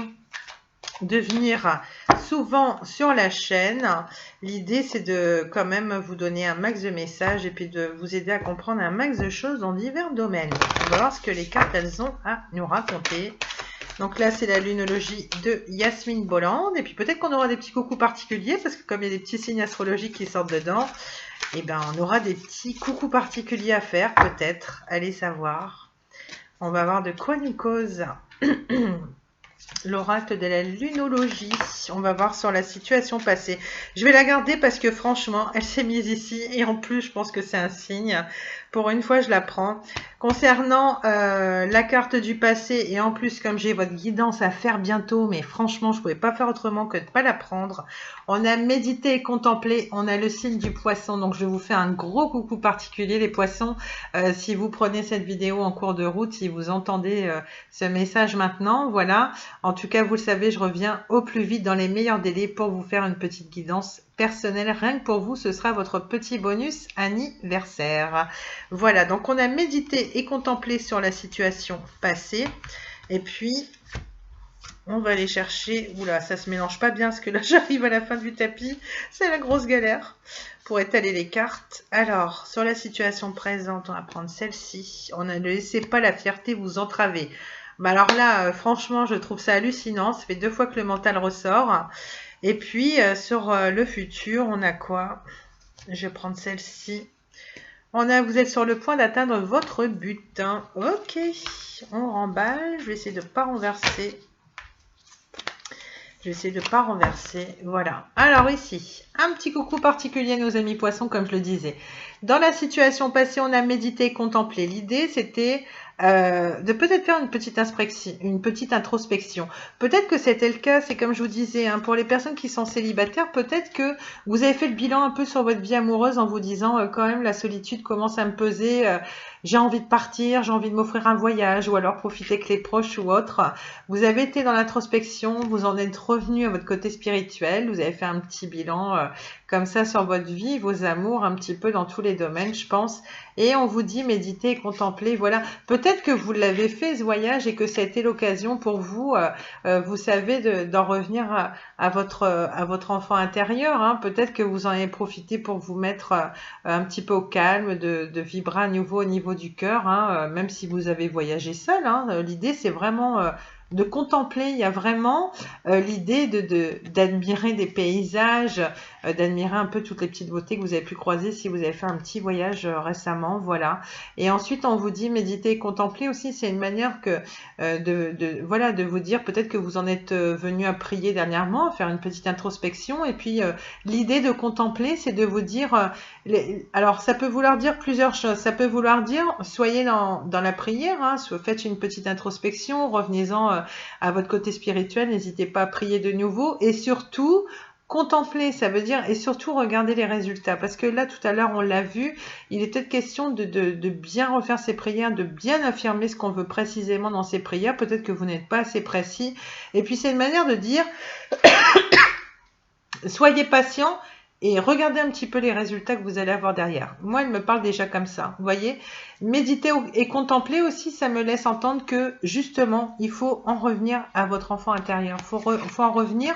de venir souvent sur la chaîne, l'idée c'est de quand même vous donner un max de messages et puis de vous aider à comprendre un max de choses dans divers domaines. On va voir ce que les cartes elles ont à nous raconter. Donc là c'est la lunologie de Yasmine Bolland et puis peut-être qu'on aura des petits coucous particuliers parce que comme il y a des petits signes astrologiques qui sortent dedans, et on aura des petits coucous particuliers à faire peut-être, allez savoir. On va voir de quoi nous cause l'oracle de la lunologie. On va voir sur la situation passée. Je vais la garder parce que franchement, elle s'est mise ici. Et en plus, je pense que c'est un signe. Pour une fois, je la prends. Concernant la carte du passé, et en plus, comme j'ai votre guidance à faire bientôt, mais franchement, je ne pouvais pas faire autrement que de ne pas la prendre. On a médité et contemplé. On a le signe du poisson. Donc, je vous fais un gros coucou particulier, les poissons. Si vous prenez cette vidéo en cours de route, si vous entendez ce message maintenant, voilà. En tout cas, vous le savez, je reviens au plus vite dans les meilleurs délais pour vous faire une petite guidance personnelle. Rien que pour vous, ce sera votre petit bonus anniversaire. Voilà, donc on a médité et contemplé sur la situation passée. Et puis, on va aller chercher... Oula, ça se mélange pas bien parce que là, j'arrive à la fin du tapis. C'est la grosse galère pour étaler les cartes. Alors, sur la situation présente, on va prendre celle-ci. On ne laissez pas la fierté vous entraver. Alors là, franchement, je trouve ça hallucinant. Ça fait 2 fois que le mental ressort. Et puis, sur le futur, on a quoi? Je vais prendre celle-ci. Vous êtes sur le point d'atteindre votre but. Hein. Ok, on remballe. Je vais essayer de ne pas renverser. Voilà. Alors ici, un petit coucou particulier à nos amis poissons, comme je le disais. Dans la situation passée, on a médité et contemplé. L'idée, c'était de peut-être faire une petite introspection. Peut-être que c'était le cas, c'est comme je vous disais, hein, pour les personnes qui sont célibataires, peut-être que vous avez fait le bilan un peu sur votre vie amoureuse en vous disant quand même la solitude commence à me peser, j'ai envie de partir, j'ai envie de m'offrir un voyage ou alors profiter avec les proches ou autre. Vous avez été dans l'introspection, vous en êtes revenu à votre côté spirituel, vous avez fait un petit bilan comme ça sur votre vie, vos amours, un petit peu dans tous les domaines, je pense. Et on vous dit méditer et contempler. Voilà, peut-être que vous l'avez fait ce voyage et que ça a été l'occasion pour vous, vous savez, d'en revenir à votre enfant intérieur. Hein. Peut-être que vous en avez profité pour vous mettre un petit peu au calme, de vibrer à nouveau au niveau du cœur, hein, même si vous avez voyagé seul. Hein. L'idée, c'est vraiment de contempler. Il y a vraiment l'idée d'admirer des paysages, d'admirer un peu toutes les petites beautés que vous avez pu croiser si vous avez fait un petit voyage récemment, voilà. Et ensuite, on vous dit méditer et contempler aussi, c'est une manière que voilà, de vous dire peut-être que vous en êtes venu à prier dernièrement, à faire une petite introspection, et puis l'idée de contempler, c'est de vous dire, alors ça peut vouloir dire plusieurs choses, ça peut vouloir dire, soyez dans la prière, hein, faites une petite introspection, revenez-en à votre côté spirituel, n'hésitez pas à prier de nouveau, et surtout, contempler, ça veut dire, et surtout regarder les résultats, parce que là, tout à l'heure, on l'a vu, il est peut-être question de bien refaire ses prières, de bien affirmer ce qu'on veut précisément dans ses prières, peut-être que vous n'êtes pas assez précis, et puis c'est une manière de dire, soyez patient, et regardez un petit peu les résultats que vous allez avoir derrière. Moi, il me parle déjà comme ça, vous voyez. Méditer et contempler aussi, ça me laisse entendre que, justement, il faut en revenir à votre enfant intérieur. Il faut en revenir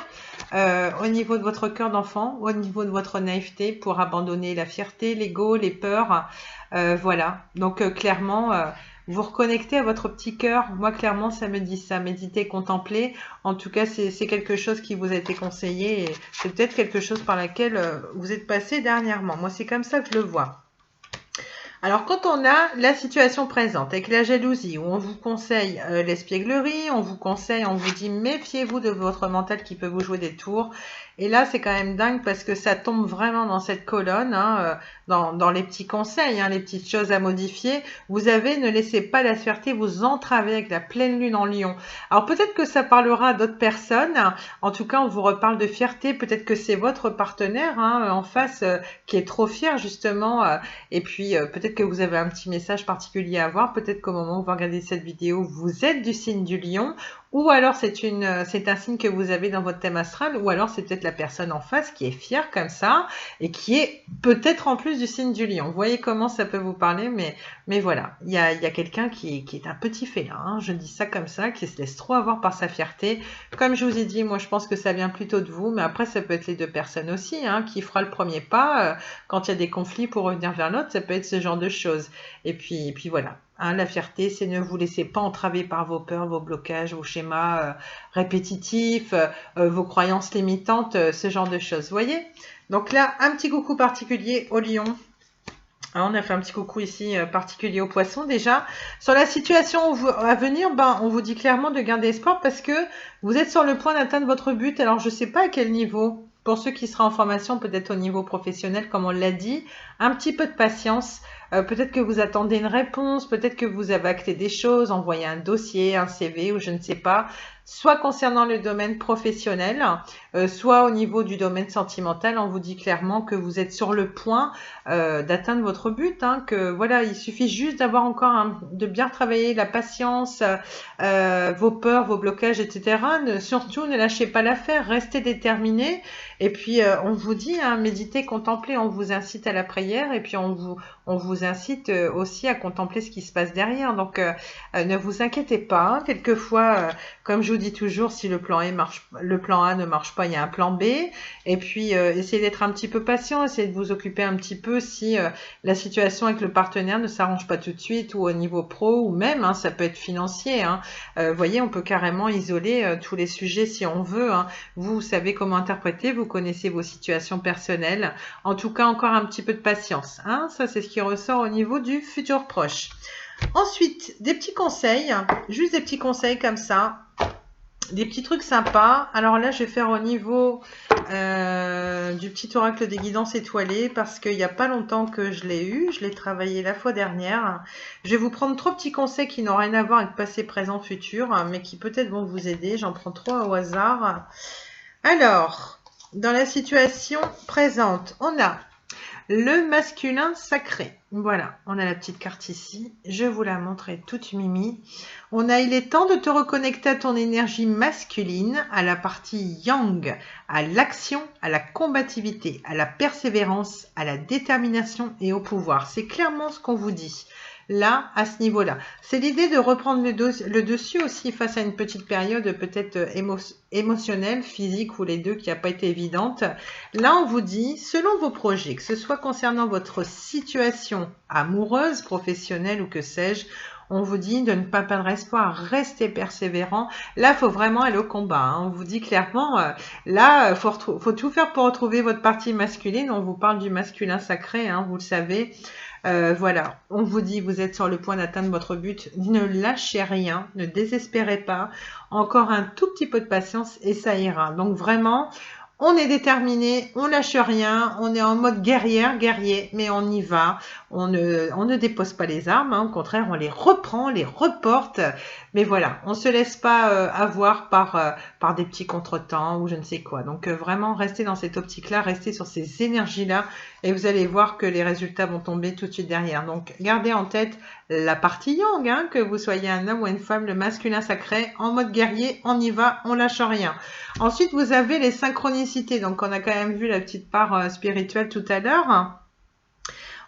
au niveau de votre cœur d'enfant, au niveau de votre naïveté, pour abandonner la fierté, l'ego, les peurs. Voilà. Donc, clairement, vous reconnectez à votre petit cœur. Moi, clairement, ça me dit ça. Méditer, contempler. En tout cas, c'est quelque chose qui vous a été conseillé. Et c'est peut-être quelque chose par laquelle vous êtes passé dernièrement. Moi, c'est comme ça que je le vois. Alors, quand on a la situation présente avec la jalousie, où on vous conseille l'espièglerie, on vous dit méfiez-vous de votre mental qui peut vous jouer des tours. Et là, c'est quand même dingue parce que ça tombe vraiment dans cette colonne, hein, dans les petits conseils, hein, les petites choses à modifier. Vous avez, ne laissez pas la fierté vous entraver avec la pleine lune en lion. Alors, peut-être que ça parlera à d'autres personnes. En tout cas, on vous reparle de fierté. Peut-être que c'est votre partenaire hein, en face qui est trop fier, justement. Et puis, peut-être que vous avez un petit message particulier à voir. Peut-être qu'au moment où vous regardez cette vidéo, vous êtes du signe du lion. Ou alors c'est un signe que vous avez dans votre thème astral, ou alors c'est peut-être la personne en face qui est fière comme ça, et qui est peut-être en plus du signe du lion. Vous voyez comment ça peut vous parler, mais voilà, il y a quelqu'un qui est un petit félin, hein, je dis ça comme ça, qui se laisse trop avoir par sa fierté. Comme je vous ai dit, moi je pense que ça vient plutôt de vous, mais après ça peut être les deux personnes aussi, hein, qui fera le premier pas, quand il y a des conflits pour revenir vers l'autre, ça peut être ce genre de choses. Et puis voilà. Hein, la fierté, c'est ne vous laissez pas entraver par vos peurs, vos blocages, vos schémas répétitifs, vos croyances limitantes, ce genre de choses. Vous voyez? Donc là, un petit coucou particulier au lion. Hein, on a fait un petit coucou ici particulier au poisson déjà. Sur la situation à venir, on vous dit clairement de garder espoir parce que vous êtes sur le point d'atteindre votre but. Alors, je ne sais pas à quel niveau. Pour ceux qui seraient en formation, peut-être au niveau professionnel, comme on l'a dit, un petit peu de patience. Peut-être que vous attendez une réponse, peut-être que vous avez acté des choses, envoyé un dossier, un CV ou je ne sais pas, soit concernant le domaine professionnel, soit au niveau du domaine sentimental. On vous dit clairement que vous êtes sur le point d'atteindre votre but, hein, que voilà, il suffit juste d'avoir encore de bien travailler la patience, vos peurs, vos blocages, etc. Surtout, ne lâchez pas l'affaire, restez déterminés. Et puis, on vous dit, hein, méditez, contemplez, on vous incite à la prière et puis on vous incite aussi à contempler ce qui se passe derrière. Donc, ne vous inquiétez pas. Hein. Quelquefois, comme je vous dis toujours, si le plan A ne marche pas, il y a un plan B. Et puis, essayez d'être un petit peu patient, essayez de vous occuper un petit peu si la situation avec le partenaire ne s'arrange pas tout de suite ou au niveau pro ou même, hein, ça peut être financier. Hein. Voyez, on peut carrément isoler tous les sujets si on veut. Hein. Vous savez comment interpréter, vous connaissez vos situations personnelles. En tout cas, encore un petit peu de patience. Hein. Ça, c'est ce qui ressort au niveau du futur proche. Ensuite, des petits conseils, juste des petits conseils comme ça. des petits trucs sympas. Alors là, je vais faire au niveau du petit oracle des guidances étoilées parce qu'il n'y a pas longtemps que je l'ai eu. Je l'ai travaillé la fois dernière. Je vais vous prendre 3 petits conseils qui n'ont rien à voir avec passé, présent, futur, mais qui peut-être vont vous aider. J'en prends 3 au hasard. Alors, dans la situation présente, on a le masculin sacré. Voilà, on a la petite carte ici. Je vous la montrerai toute mimi. On a, il est temps de te reconnecter à ton énergie masculine, à la partie yang, à l'action, à la combativité, à la persévérance, à la détermination et au pouvoir. C'est clairement ce qu'on vous dit. Là, à ce niveau-là. C'est l'idée de reprendre le dessus aussi face à une petite période peut-être émotionnelle, physique ou les deux qui n'a pas été évidente. Là, on vous dit, selon vos projets, que ce soit concernant votre situation amoureuse, professionnelle ou que sais-je, on vous dit de ne pas perdre espoir, rester persévérant. Là, il faut vraiment aller au combat. Hein. On vous dit clairement, là, faut tout faire pour retrouver votre partie masculine. On vous parle du masculin sacré, hein, vous le savez. Voilà, on vous dit, vous êtes sur le point d'atteindre votre but, ne lâchez rien, ne désespérez pas, encore un tout petit peu de patience et ça ira. Donc vraiment, on est déterminé, on lâche rien, on est en mode guerrier, mais on y va, on ne dépose pas les armes, hein, au contraire, on les reprend, les reporte, mais voilà, on ne se laisse pas avoir par des petits contretemps ou je ne sais quoi. Donc vraiment, restez dans cette optique-là, restez sur ces énergies-là, et vous allez voir que les résultats vont tomber tout de suite derrière. Donc, gardez en tête la partie yang, hein, que vous soyez un homme ou une femme, le masculin sacré, en mode guerrier, on y va, on lâche rien. Ensuite, vous avez les synchronicités. Donc, on a quand même vu la petite part spirituelle tout à l'heure.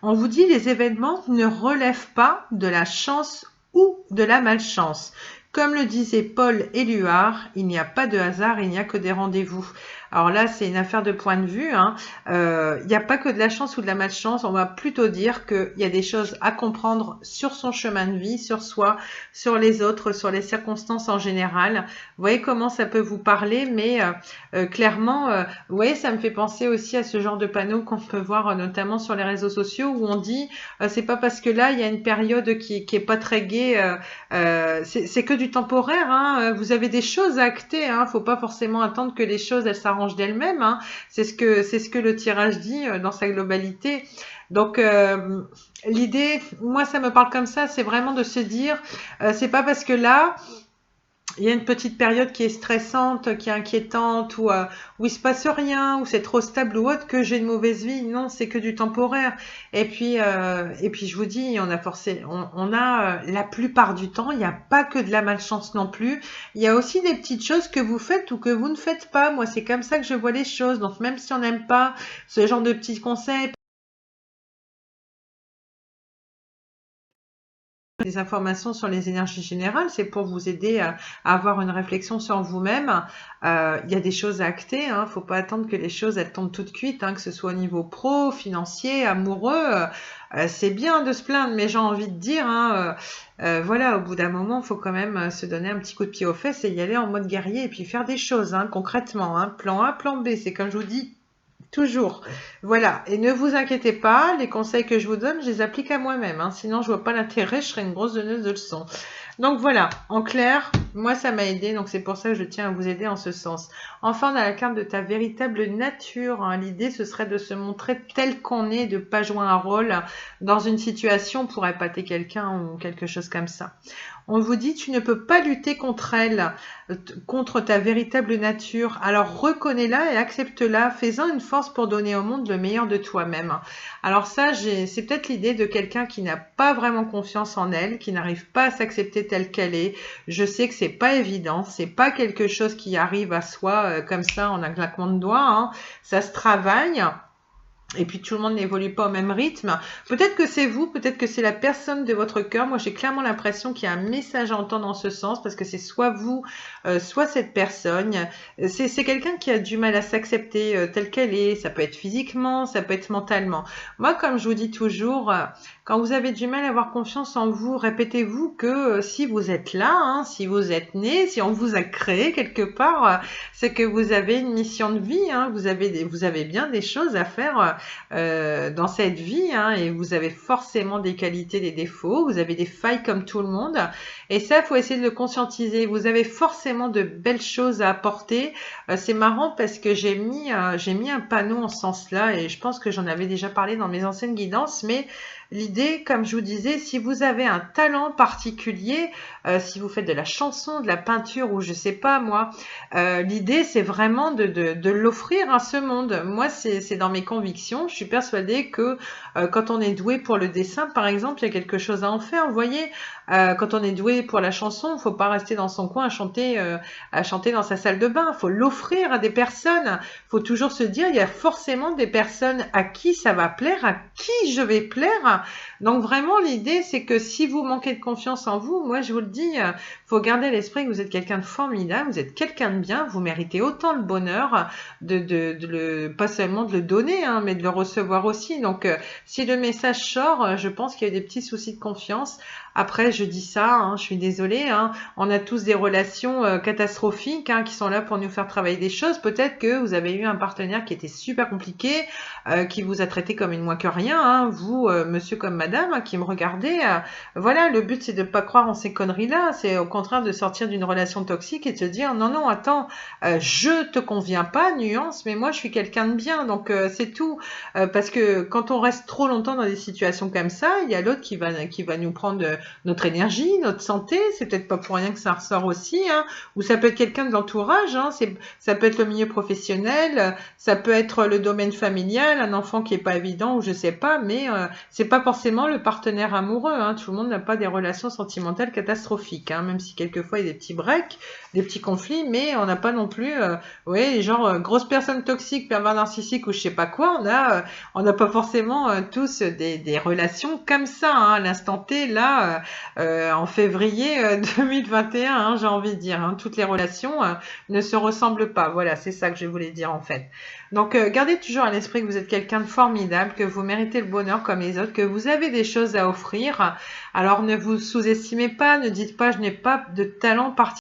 On vous dit, les événements ne relèvent pas de la chance ou de la malchance. Comme le disaient Paul Éluard, il n'y a pas de hasard, il n'y a que des rendez-vous. Alors là, c'est une affaire de point de vue. Hein. Il n'y a pas que de la chance ou de la malchance. On va plutôt dire qu'il y a des choses à comprendre sur son chemin de vie, sur soi, sur les autres, sur les circonstances en général. Vous voyez comment ça peut vous parler, mais clairement, vous voyez, ça me fait penser aussi à ce genre de panneau qu'on peut voir notamment sur les réseaux sociaux où on dit c'est pas parce que là, il y a une période qui est pas très gaie, c'est que du temporaire. Hein. Vous avez des choses à acter. Hein. Faut pas forcément attendre que les choses elles s'arrangent d'elle-même, hein. C'est ce que le tirage dit dans sa globalité. Donc l'idée, moi ça me parle comme ça, c'est vraiment de se dire, c'est pas parce que là il y a une petite période qui est stressante, qui est inquiétante, où il se passe rien, où c'est trop stable ou autre, que j'ai une mauvaise vie. Non, c'est que du temporaire. Et puis je vous dis, on a la plupart du temps, il n'y a pas que de la malchance non plus. Il y a aussi des petites choses que vous faites ou que vous ne faites pas. Moi, c'est comme ça que je vois les choses. Donc, même si on n'aime pas ce genre de petits conseils, des informations sur les énergies générales, c'est pour vous aider à avoir une réflexion sur vous-même. Il y a des choses à acter, hein. Faut pas attendre que les choses elles tombent toutes cuites, hein, que ce soit au niveau pro, financier, amoureux. C'est bien de se plaindre, mais j'ai envie de dire, hein, voilà, au bout d'un moment, il faut quand même se donner un petit coup de pied aux fesses et y aller en mode guerrier et puis faire des choses, hein, concrètement. Hein. Plan A, plan B, c'est comme je vous dis. Toujours. Voilà. Et ne vous inquiétez pas, les conseils que je vous donne, je les applique à moi-même. Hein. Sinon, je vois pas l'intérêt, je serais une grosse donneuse de leçons. Donc voilà, en clair, moi ça m'a aidé, donc c'est pour ça que je tiens à vous aider en ce sens. Enfin, on a la carte de ta véritable nature. Hein. L'idée, ce serait de se montrer tel qu'on est, de pas jouer un rôle dans une situation pour épater quelqu'un ou quelque chose comme ça. On vous dit, tu ne peux pas lutter contre elle, contre ta véritable nature. Alors reconnais-la et accepte-la, fais-en une force pour donner au monde le meilleur de toi-même. Alors ça, c'est peut-être l'idée de quelqu'un qui n'a pas vraiment confiance en elle, qui n'arrive pas à s'accepter telle qu'elle est. Je sais que c'est pas évident, c'est pas quelque chose qui arrive à soi comme ça en un claquement de doigts. Hein. Ça se travaille. Et puis tout le monde n'évolue pas au même rythme. Peut-être que c'est vous, peut-être que c'est la personne de votre cœur. Moi, j'ai clairement l'impression qu'il y a un message à entendre dans ce sens parce que c'est soit vous, soit cette personne. C'est quelqu'un qui a du mal à s'accepter telle qu'elle est. Ça peut être physiquement, ça peut être mentalement. Moi, comme je vous dis toujours, Quand vous avez du mal à avoir confiance en vous, répétez-vous que si vous êtes là, hein, si vous êtes né, si on vous a créé quelque part, c'est que vous avez une mission de vie, hein, vous avez bien des choses à faire dans cette vie, hein, et vous avez forcément des qualités, des défauts, vous avez des failles comme tout le monde, et ça, il faut essayer de le conscientiser. Vous avez forcément de belles choses à apporter. C'est marrant parce que j'ai mis un panneau en ce sens-là, et je pense que j'en avais déjà parlé dans mes anciennes guidances, mais l'idée, comme je vous disais, si vous avez un talent particulier, si vous faites de la chanson, de la peinture ou je sais pas moi, l'idée c'est vraiment de l'offrir à ce monde. Moi, c'est dans mes convictions. Je suis persuadée que quand on est doué pour le dessin, par exemple, il y a quelque chose à en faire. Vous voyez, quand on est doué pour la chanson, il faut pas rester dans son coin à chanter dans sa salle de bain. Il faut l'offrir à des personnes. Il faut toujours se dire, il y a forcément des personnes à qui ça va plaire, à qui je vais plaire. Donc vraiment, l'idée, c'est que si vous manquez de confiance en vous, moi, je vous le dis, faut garder à l'esprit que vous êtes quelqu'un de formidable, vous êtes quelqu'un de bien, vous méritez autant le bonheur pas seulement de le donner, hein, mais de le recevoir aussi. Donc, si le message sort, je pense qu'il y a eu des petits soucis de confiance. Après, je dis ça, hein, je suis désolée, hein, on a tous des relations catastrophiques hein, qui sont là pour nous faire travailler des choses. Peut-être que vous avez eu un partenaire qui était super compliqué, qui vous a traité comme une moins que rien, hein, vous, monsieur comme madame, hein, qui me regardez. Voilà, le but, c'est de ne pas croire en ces conneries-là. C'est au contraire de sortir d'une relation toxique et de se dire, non, non, attends, je te conviens pas, nuance, mais moi, je suis quelqu'un de bien. Donc, c'est tout. Parce que quand on reste trop longtemps dans des situations comme ça, il y a l'autre qui va nous prendre notre énergie, notre santé. C'est peut-être pas pour rien que ça ressort aussi, hein. Ou ça peut être quelqu'un de l'entourage, hein. Ça peut être le milieu professionnel, ça peut être le domaine familial, un enfant qui est pas évident ou je sais pas, mais c'est pas forcément le partenaire amoureux, hein. Tout le monde n'a pas des relations sentimentales catastrophiques, hein, même si quelquefois il y a des petits breaks, des petits conflits, mais on n'a pas non plus, genre grosse personne toxique, pervers narcissique ou je sais pas quoi, on n'a pas forcément tous des relations comme ça, hein, à l'instant T, là, en février 2021, hein, j'ai envie de dire, hein, toutes les relations ne se ressemblent pas. Voilà, c'est ça que je voulais dire en fait. Donc, gardez toujours à l'esprit que vous êtes quelqu'un de formidable, que vous méritez le bonheur comme les autres, que vous avez des choses à offrir. Alors, ne vous sous-estimez pas, ne dites pas « je n'ai pas de talent particulier ».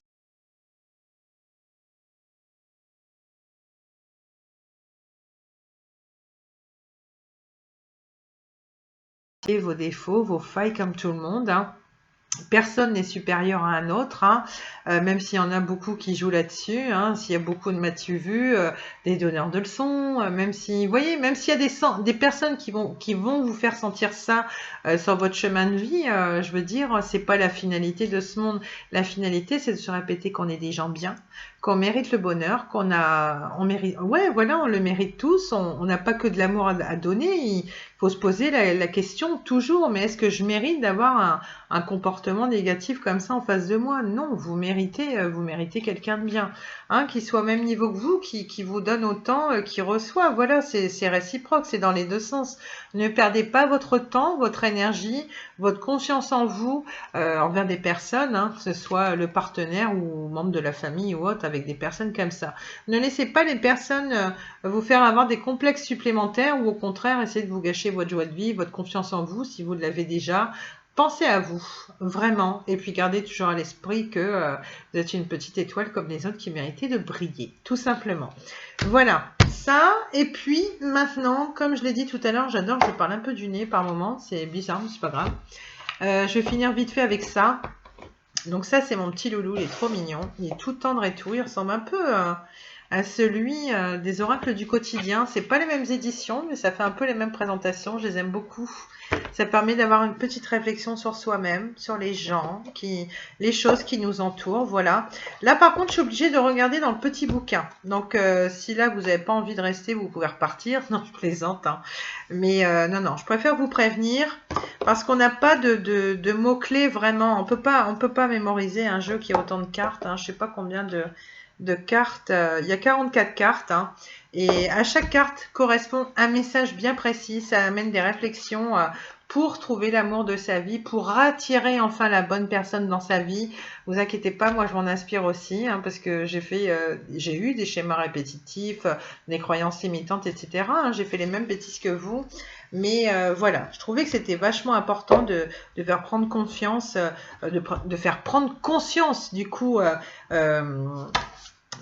Vos défauts, vos failles comme tout le monde, hein. Personne n'est supérieur à un autre, hein, même s'il y en a beaucoup qui jouent là-dessus, hein, s'il y a beaucoup de m'as-tu vu, des donneurs de leçons, même si, vous voyez, même s'il y a des personnes qui vont vous faire sentir ça sur votre chemin de vie, je veux dire, c'est pas la finalité de ce monde. La finalité, c'est de se répéter qu'on est des gens bien, qu'on mérite le bonheur, on mérite, ouais, voilà, on le mérite tous, on n'a pas que de l'amour à donner, il faut se poser la question toujours, mais est-ce que je mérite d'avoir un comportement négatif comme ça en face de moi? Non, vous méritez quelqu'un de bien, hein, qui soit au même niveau que vous, qui vous donne autant qu'il reçoit. Voilà, c'est réciproque, c'est dans les deux sens. Ne perdez pas votre temps, votre énergie, votre confiance en vous envers des personnes, hein, que ce soit le partenaire ou membre de la famille ou autre, avec des personnes comme ça. Ne laissez pas les personnes vous faire avoir des complexes supplémentaires ou au contraire essayer de vous gâcher votre joie de vie, votre confiance en vous si vous l'avez déjà. Pensez à vous, vraiment, et puis gardez toujours à l'esprit que vous êtes une petite étoile comme les autres qui méritaient de briller, tout simplement. Voilà, ça, et puis maintenant, comme je l'ai dit tout à l'heure, j'adore, je parle un peu du nez par moment, c'est bizarre, mais c'est pas grave. Je vais finir vite fait avec ça. Donc ça, c'est mon petit loulou, il est trop mignon, il est tout tendre et tout, il ressemble un peu à celui des oracles du quotidien. C'est pas les mêmes éditions, mais ça fait un peu les mêmes présentations, je les aime beaucoup. Ça permet d'avoir une petite réflexion sur soi-même, sur les gens, les choses qui nous entourent, voilà. Là, par contre, je suis obligée de regarder dans le petit bouquin. Donc, si là, vous n'avez pas envie de rester, vous pouvez repartir. Non, je plaisante, hein. Mais non, je préfère vous prévenir parce qu'on n'a pas de mots-clés vraiment. On peut pas mémoriser un jeu qui a autant de cartes, hein. Je sais pas combien de cartes. Il y a 44 cartes, hein. Et à chaque carte correspond un message bien précis. Ça amène des réflexions pour trouver l'amour de sa vie, pour attirer enfin la bonne personne dans sa vie. Vous inquiétez pas, moi je m'en inspire aussi, hein, parce que j'ai eu des schémas répétitifs, des croyances limitantes, etc. hein. J'ai fait les mêmes bêtises que vous. Mais voilà, je trouvais que c'était vachement important de faire prendre confiance, de faire prendre conscience du coup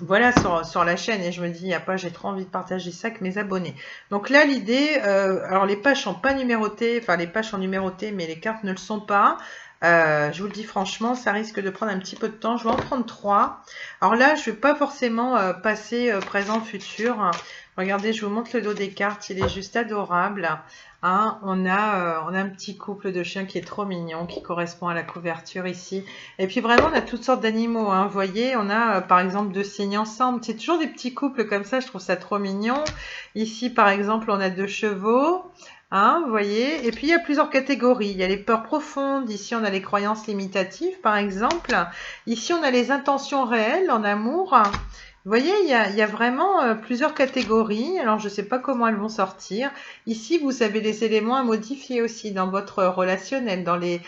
voilà sur la chaîne. Et je me dis, ah pas, j'ai trop envie de partager ça avec mes abonnés. Donc là, l'idée, alors les pages sont pas numérotées, enfin les pages sont numérotées, mais les cartes ne le sont pas. Je vous le dis franchement, ça risque de prendre un petit peu de temps. Je vais en prendre 3. Alors là, je vais pas forcément passer présent, futur. Regardez, je vous montre le dos des cartes. Il est juste adorable. Hein, on a un petit couple de chiens qui est trop mignon, qui correspond à la couverture ici. Et puis vraiment, on a toutes sortes d'animaux. Hein. Vous voyez, on a par exemple 2 cygnes ensemble. C'est toujours des petits couples comme ça, je trouve ça trop mignon. Ici, par exemple, on a 2 chevaux. Hein, vous voyez, et puis il y a plusieurs catégories. Il y a les peurs profondes, ici on a les croyances limitatives par exemple. Ici on a les intentions réelles en amour. Vous voyez, il y a vraiment plusieurs catégories. Alors je ne sais pas comment elles vont sortir. Ici vous avez les éléments à modifier aussi dans votre relationnel, dans les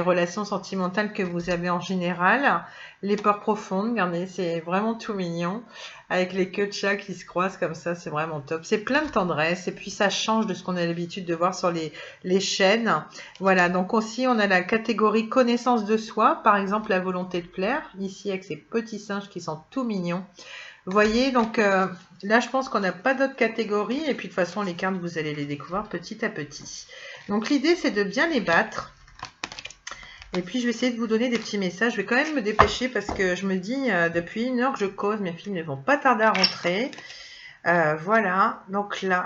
relations sentimentales que vous avez en général. Les peurs profondes, regardez, c'est vraiment tout mignon. Avec les queues de chat qui se croisent comme ça, c'est vraiment top. C'est plein de tendresse et puis ça change de ce qu'on a l'habitude de voir sur les chaînes. Voilà, donc aussi on a la catégorie connaissance de soi, par exemple la volonté de plaire, ici avec ces petits singes qui sont tout mignons. Vous voyez, donc là je pense qu'on n'a pas d'autres catégories et puis de toute façon les cartes vous allez les découvrir petit à petit. Donc l'idée c'est de bien les battre. Et puis, je vais essayer de vous donner des petits messages. Je vais quand même me dépêcher parce que je me dis, depuis 1 heure que je cause, mes filles ne vont pas tarder à rentrer. Voilà. Donc là,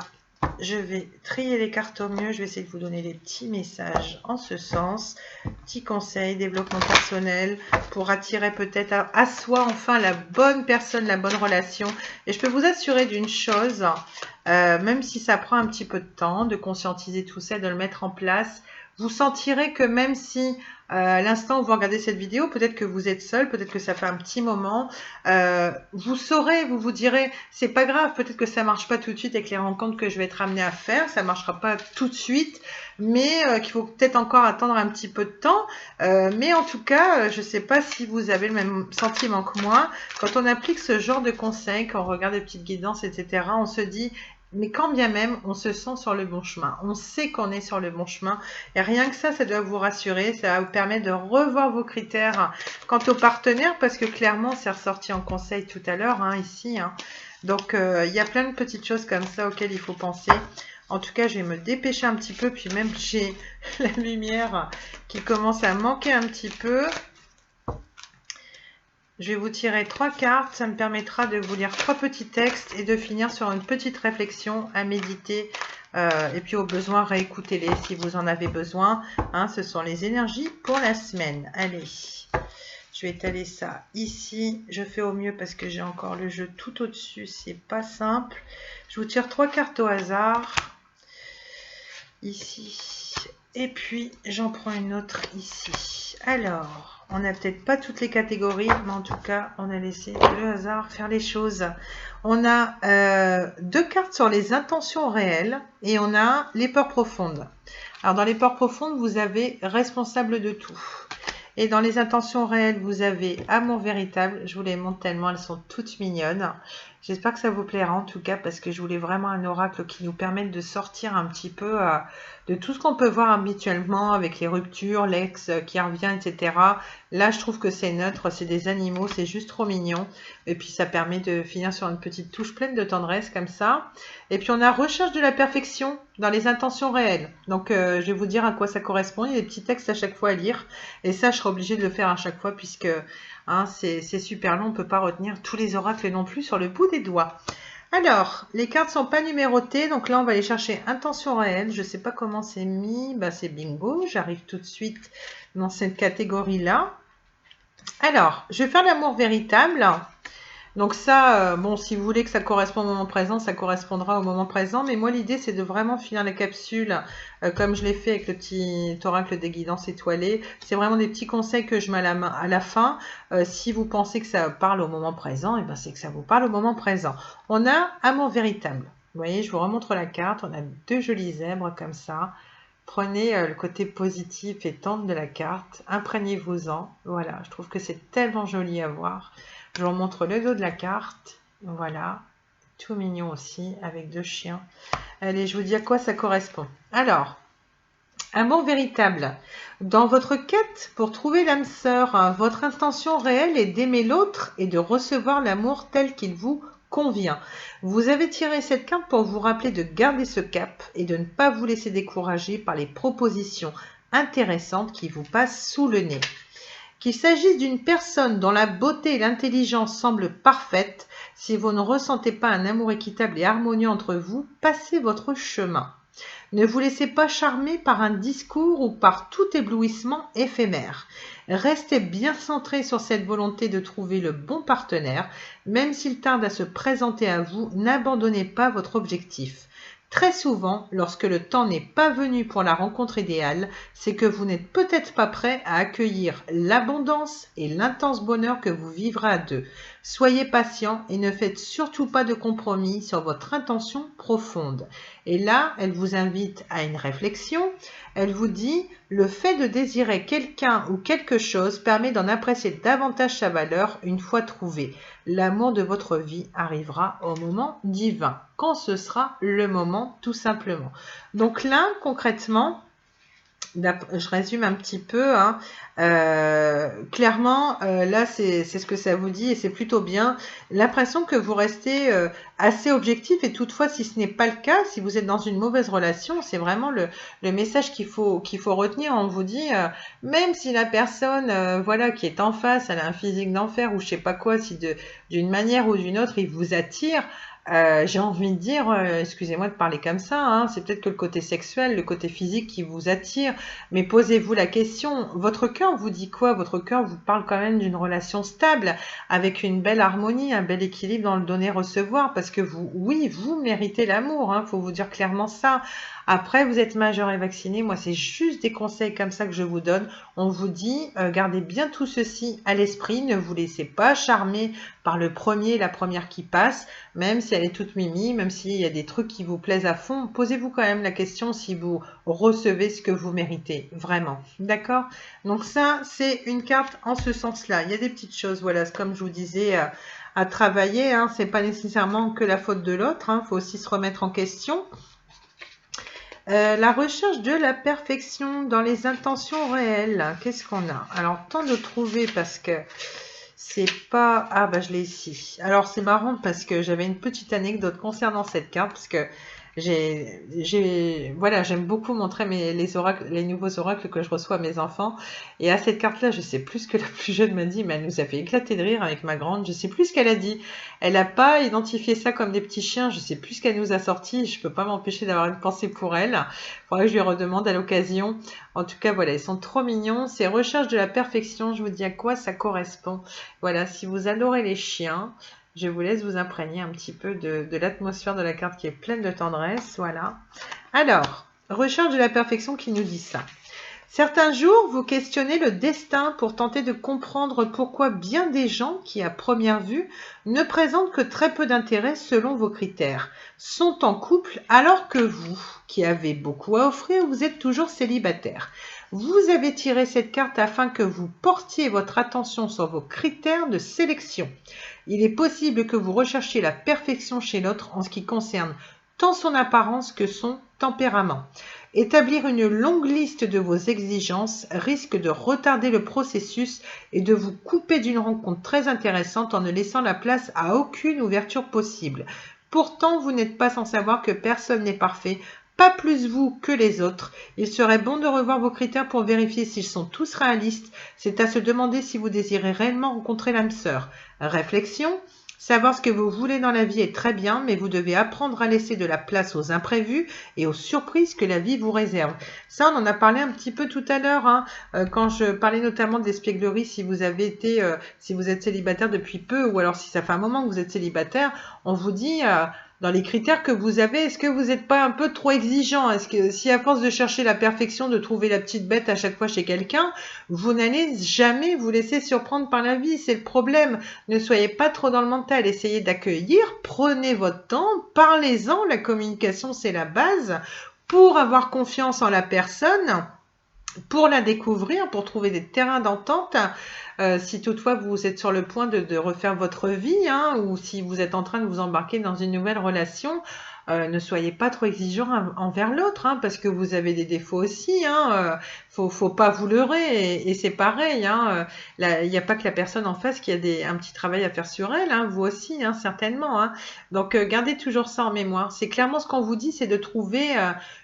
je vais trier les cartes au mieux. Je vais essayer de vous donner des petits messages en ce sens. Petits conseils, développement personnel pour attirer peut-être à soi enfin la bonne personne, la bonne relation. Et je peux vous assurer d'une chose, même si ça prend un petit peu de temps de conscientiser tout ça, de le mettre en place, vous sentirez que même si à l'instant où vous regardez cette vidéo, peut-être que vous êtes seul, peut-être que ça fait un petit moment, vous saurez, vous vous direz, c'est pas grave, peut-être que ça marche pas tout de suite avec les rencontres que je vais être amenée à faire, ça marchera pas tout de suite, mais qu'il faut peut-être encore attendre un petit peu de temps. Mais en tout cas, je sais pas si vous avez le même sentiment que moi. Quand on applique ce genre de conseils, quand on regarde des petites guidances, etc., on se dit, mais quand bien même, on se sent sur le bon chemin. On sait qu'on est sur le bon chemin. Et rien que ça doit vous rassurer. Ça va vous permettre de revoir vos critères quant aux partenaires, parce que clairement, c'est ressorti en conseil tout à l'heure, hein, ici. Hein. Donc, il y a plein de petites choses comme ça auxquelles il faut penser. En tout cas, je vais me dépêcher un petit peu. Puis même, j'ai la lumière qui commence à manquer un petit peu. Je vais vous tirer 3 cartes, ça me permettra de vous lire 3 petits textes et de finir sur une petite réflexion à méditer. Et puis au besoin, réécoutez-les si vous en avez besoin. Hein, ce sont les énergies pour la semaine. Allez, je vais étaler ça ici. Je fais au mieux parce que j'ai encore le jeu tout au-dessus. C'est pas simple. Je vous tire 3 cartes au hasard. Ici. Et puis, j'en prends une autre ici. Alors, on n'a peut-être pas toutes les catégories, mais en tout cas, on a laissé le hasard faire les choses. On a 2 cartes sur les intentions réelles et on a les peurs profondes. Alors, dans les peurs profondes, vous avez responsable de tout. Et dans les intentions réelles, vous avez amour véritable. Je vous les montre tellement, elles sont toutes mignonnes. J'espère que ça vous plaira en tout cas, parce que je voulais vraiment un oracle qui nous permette de sortir un petit peu de tout ce qu'on peut voir habituellement avec les ruptures, l'ex qui revient, etc. Là, je trouve que c'est neutre, c'est des animaux, c'est juste trop mignon. Et puis, ça permet de finir sur une petite touche pleine de tendresse comme ça. Et puis, on a recherche de la perfection dans les intentions réelles. Donc, je vais vous dire à quoi ça correspond. Il y a des petits textes à chaque fois à lire. Et ça, je serai obligée de le faire à chaque fois puisque hein, c'est super long. On ne peut pas retenir tous les oracles non plus sur le bout des doigts. Alors, les cartes sont pas numérotées, donc là on va aller chercher intention réelle. Je sais pas comment c'est mis, bah, c'est bingo, j'arrive tout de suite dans cette catégorie-là. Alors, je vais faire l'amour véritable. Donc ça, bon, si vous voulez que ça corresponde au moment présent, ça correspondra au moment présent. Mais moi, l'idée, c'est de vraiment finir la capsule comme je l'ai fait avec le petit oracle des guidances étoilées. C'est vraiment des petits conseils que je mets à la fin. Si vous pensez que ça parle au moment présent, et ben c'est que ça vous parle au moment présent. On a amour véritable. Vous voyez, je vous remontre la carte. On a 2 jolis zèbres comme ça Prenez le côté positif et tendre de la carte, imprégnez-vous-en. Voilà, je trouve que c'est tellement joli à voir. Je vous montre le dos de la carte. Voilà, tout mignon aussi, avec 2 chiens. Allez, je vous dis à quoi ça correspond. Alors, amour véritable. Dans votre quête pour trouver l'âme sœur, votre intention réelle est d'aimer l'autre et de recevoir l'amour tel qu'il vous convient. Vous avez tiré cette carte pour vous rappeler de garder ce cap et de ne pas vous laisser décourager par les propositions intéressantes qui vous passent sous le nez. Qu'il s'agisse d'une personne dont la beauté et l'intelligence semblent parfaites, si vous ne ressentez pas un amour équitable et harmonieux entre vous, passez votre chemin. Ne vous laissez pas charmer par un discours ou par tout éblouissement éphémère. Restez bien centré sur cette volonté de trouver le bon partenaire, même s'il tarde à se présenter à vous, n'abandonnez pas votre objectif. Très souvent, lorsque le temps n'est pas venu pour la rencontre idéale, c'est que vous n'êtes peut-être pas prêt à accueillir l'abondance et l'intense bonheur que vous vivrez à deux. Soyez patient et ne faites surtout pas de compromis sur votre intention profonde. Et là, elle vous invite à une réflexion. Elle vous dit, le fait de désirer quelqu'un ou quelque chose permet d'en apprécier davantage sa valeur une fois trouvé. L'amour de votre vie arrivera au moment divin, quand ce sera le moment tout simplement. Donc là, concrètement, je résume un petit peu, hein. Clairement, là c'est ce que ça vous dit et c'est plutôt bien. L'impression que vous restez assez objectif et toutefois si ce n'est pas le cas, si vous êtes dans une mauvaise relation, c'est vraiment le message qu'il faut retenir. On vous dit, même si la personne voilà, qui est en face, elle a un physique d'enfer ou je sais pas quoi, si d'une manière ou d'une autre il vous attire, j'ai envie de dire, excusez-moi de parler comme ça, hein, c'est peut-être que le côté sexuel, le côté physique qui vous attire, mais posez-vous la question, votre cœur vous dit quoi? Votre cœur vous parle quand même d'une relation stable, avec une belle harmonie, un bel équilibre dans le donner-recevoir, parce que vous, oui, vous méritez l'amour, hein, faut vous dire clairement ça. Après, vous êtes majeur et vacciné, moi c'est juste des conseils comme ça que je vous donne. On vous dit, gardez bien tout ceci à l'esprit, ne vous laissez pas charmer par le premier, la première qui passe, même si elle est toute mimi, même s'il y a des trucs qui vous plaisent à fond, posez-vous quand même la question si vous recevez ce que vous méritez, vraiment, d'accord? Donc ça, c'est une carte en ce sens-là. Il y a des petites choses, voilà, comme je vous disais, à travailler, hein, c'est pas nécessairement que la faute de l'autre, hein, faut aussi se remettre en question. La recherche de la perfection dans les intentions réelles, qu'est-ce qu'on a? Alors, temps de trouver parce que c'est pas... Ah, bah je l'ai ici. Alors, c'est marrant parce que j'avais une petite anecdote concernant cette carte parce que voilà, j'aime beaucoup montrer les oracles, les nouveaux oracles que je reçois à mes enfants. Et à cette carte-là, je sais plus ce que la plus jeune m'a dit, mais elle nous a fait éclater de rire avec ma grande. Je sais plus ce qu'elle a dit. Elle n'a pas identifié ça comme des petits chiens. Je sais plus ce qu'elle nous a sorti. Je peux pas m'empêcher d'avoir une pensée pour elle. Il faudrait que je lui redemande à l'occasion. En tout cas, voilà, ils sont trop mignons. C'est recherche de la perfection. Je vous dis à quoi ça correspond. Voilà, si vous adorez les chiens, je vous laisse vous imprégner un petit peu de l'atmosphère de la carte qui est pleine de tendresse. Voilà. Alors, recherche de la perfection qui nous dit ça. Certains jours, vous questionnez le destin pour tenter de comprendre pourquoi bien des gens qui, à première vue, ne présentent que très peu d'intérêt selon vos critères, sont en couple alors que vous, qui avez beaucoup à offrir, vous êtes toujours célibataire. Vous avez tiré cette carte afin que vous portiez votre attention sur vos critères de sélection. Il est possible que vous recherchiez la perfection chez l'autre en ce qui concerne tant son apparence que son tempérament. Établir une longue liste de vos exigences risque de retarder le processus et de vous couper d'une rencontre très intéressante en ne laissant la place à aucune ouverture possible. Pourtant, vous n'êtes pas sans savoir que personne n'est parfait, pas plus vous que les autres. Il serait bon de revoir vos critères pour vérifier s'ils sont tous réalistes. C'est à se demander si vous désirez réellement rencontrer l'âme sœur. Réflexion. Savoir ce que vous voulez dans la vie est très bien, mais vous devez apprendre à laisser de la place aux imprévus et aux surprises que la vie vous réserve. Ça, on en a parlé un petit peu tout à l'heure, hein, quand je parlais notamment d'espièglerie, si vous avez été, si vous êtes célibataire depuis peu, ou alors si ça fait un moment que vous êtes célibataire, on vous dit... dans les critères que vous avez, est-ce que vous n'êtes pas un peu trop exigeant? Est-ce que si à force de chercher la perfection, de trouver la petite bête à chaque fois chez quelqu'un, vous n'allez jamais vous laisser surprendre par la vie? C'est le problème. Ne soyez pas trop dans le mental. Essayez d'accueillir, prenez votre temps, parlez-en. La communication, c'est la base. pour avoir confiance en la personne, pour la découvrir, pour trouver des terrains d'entente. Si toutefois vous êtes sur le point de refaire votre vie, hein, ou si vous êtes en train de vous embarquer dans une nouvelle relation, ne soyez pas trop exigeant envers l'autre, hein, parce que vous avez des défauts aussi. Hein, faut pas vous leurrer, et c'est pareil. Hein, il n'y a pas que la personne en face qui a un petit travail à faire sur elle, hein, vous aussi, hein, certainement. Hein. Donc gardez toujours ça en mémoire. C'est clairement ce qu'on vous dit, c'est de trouver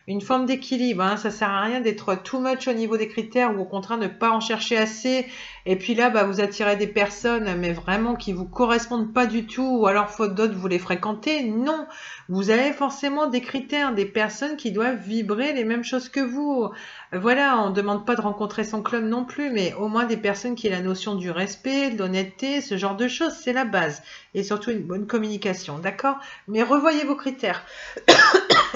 une forme d'équilibre. Hein. Ça sert à rien d'être too much au niveau des critères, ou au contraire ne pas en chercher assez. Et puis là, bah, vous attirez des personnes, mais vraiment qui vous correspondent pas du tout, ou alors faute d'autres, vous les fréquentez. Non, vous avez forcément des critères, des personnes qui doivent vibrer les mêmes choses que vous. Voilà, on ne demande pas de rencontrer son clone non plus, mais au moins des personnes qui aient la notion du respect, de l'honnêteté, ce genre de choses, c'est la base. Et surtout une bonne communication, d'accord? Mais revoyez vos critères.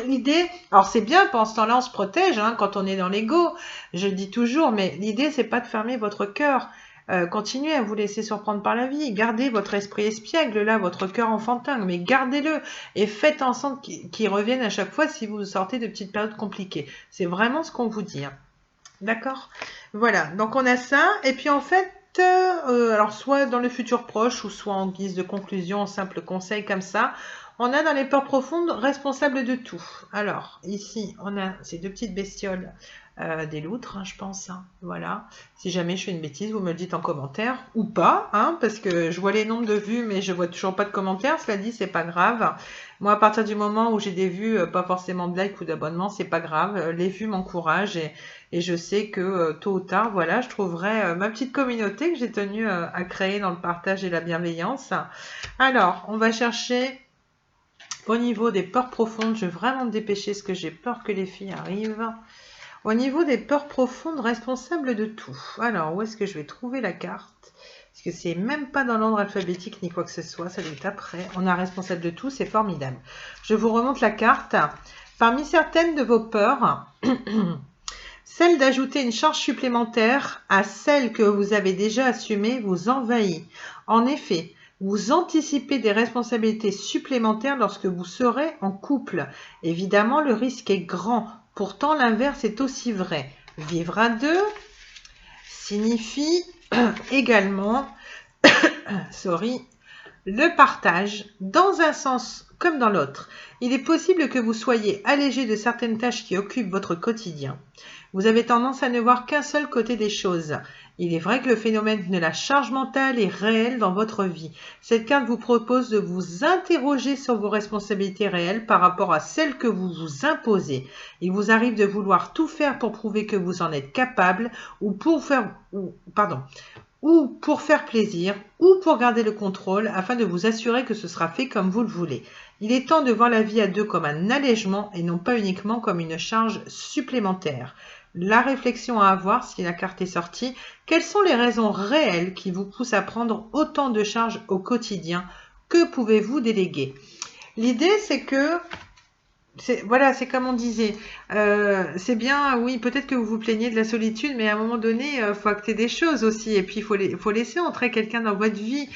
L'idée, alors c'est bien, pendant ce temps-là, on se protège, hein, quand on est dans l'ego, je le dis toujours, mais l'idée, c'est pas de fermer votre cœur. Continuez à vous laisser surprendre par la vie. Gardez votre esprit espiègle, là, votre cœur enfantin, mais gardez-le et faites en sorte qu'il revienne à chaque fois si vous sortez de petites périodes compliquées. C'est vraiment ce qu'on vous dit. Hein. D'accord? Voilà, donc on a ça. Et puis en fait, alors soit dans le futur proche ou soit en guise de conclusion, en simple conseil comme ça, on a dans les peurs profondes responsables de tout. Alors ici, on a ces deux petites bestioles. Des loutres, hein, je pense. Hein. Voilà. Si jamais je fais une bêtise, vous me le dites en commentaire ou pas, hein, parce que je vois les nombres de vues, mais je vois toujours pas de commentaires. Cela dit, c'est pas grave. Moi, à partir du moment où j'ai des vues, pas forcément de likes ou d'abonnements, c'est pas grave. Les vues m'encouragent et je sais que tôt ou tard, voilà, je trouverai ma petite communauté que j'ai tenu à créer dans le partage et la bienveillance. Alors, on va chercher au niveau des peurs profondes. Je vais vraiment me dépêcher parce que j'ai peur que les filles arrivent. Au niveau des peurs profondes responsables de tout. Alors, où est-ce que je vais trouver la carte? Parce que c'est même pas dans l'ordre alphabétique ni quoi que ce soit, ça doit être après. On a responsable de tout, c'est formidable. Je vous remonte la carte. Parmi certaines de vos peurs, celle d'ajouter une charge supplémentaire à celle que vous avez déjà assumée vous envahit. En effet, vous anticipez des responsabilités supplémentaires lorsque vous serez en couple. Évidemment, le risque est grand. Pourtant, l'inverse est aussi vrai. Vivre à deux signifie également le partage dans un sens comme dans l'autre. Il est possible que vous soyez allégé de certaines tâches qui occupent votre quotidien. Vous avez tendance à ne voir qu'un seul côté des choses. Il est vrai que le phénomène de la charge mentale est réel dans votre vie. Cette carte vous propose de vous interroger sur vos responsabilités réelles par rapport à celles que vous vous imposez. Il vous arrive de vouloir tout faire pour prouver que vous en êtes capable ou pour faire plaisir ou pour garder le contrôle afin de vous assurer que ce sera fait comme vous le voulez. Il est temps de voir la vie à deux comme un allègement et non pas uniquement comme une charge supplémentaire. La réflexion à avoir si la carte est sortie, quelles sont les raisons réelles qui vous poussent à prendre autant de charges au quotidien? Que pouvez-vous déléguer? L'idée, c'est que voilà, c'est comme on disait, c'est bien, oui, peut-être que vous vous plaignez de la solitude, mais à un moment donné, il faut acter des choses aussi, et puis il faut laisser entrer quelqu'un dans votre vie.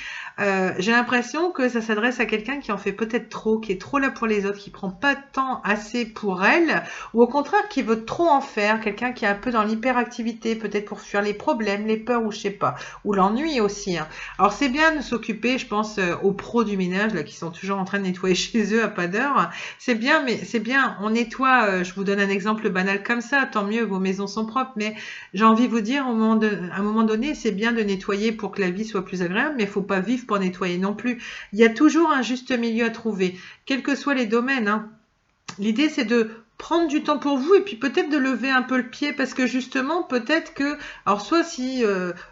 J'ai l'impression que ça s'adresse à quelqu'un qui en fait peut-être trop, qui est trop là pour les autres, qui prend pas de temps assez pour elle, ou au contraire qui veut trop en faire, quelqu'un qui est un peu dans l'hyperactivité, peut-être pour fuir les problèmes, les peurs ou je sais pas, ou l'ennui aussi. Hein. Alors c'est bien de s'occuper, je pense aux pros du ménage là qui sont toujours en train de nettoyer chez eux à pas d'heure. C'est bien, mais c'est bien, on nettoie. Je vous donne un exemple banal comme ça, tant mieux, vos maisons sont propres, mais j'ai envie de vous dire, à un moment donné, c'est bien de nettoyer pour que la vie soit plus agréable, mais il faut pas vivre pour nettoyer non plus. Il y a toujours un juste milieu à trouver, quels que soient les domaines. Hein. L'idée, c'est de prendre du temps pour vous et puis peut-être de lever un peu le pied parce que justement, peut-être que, alors soit si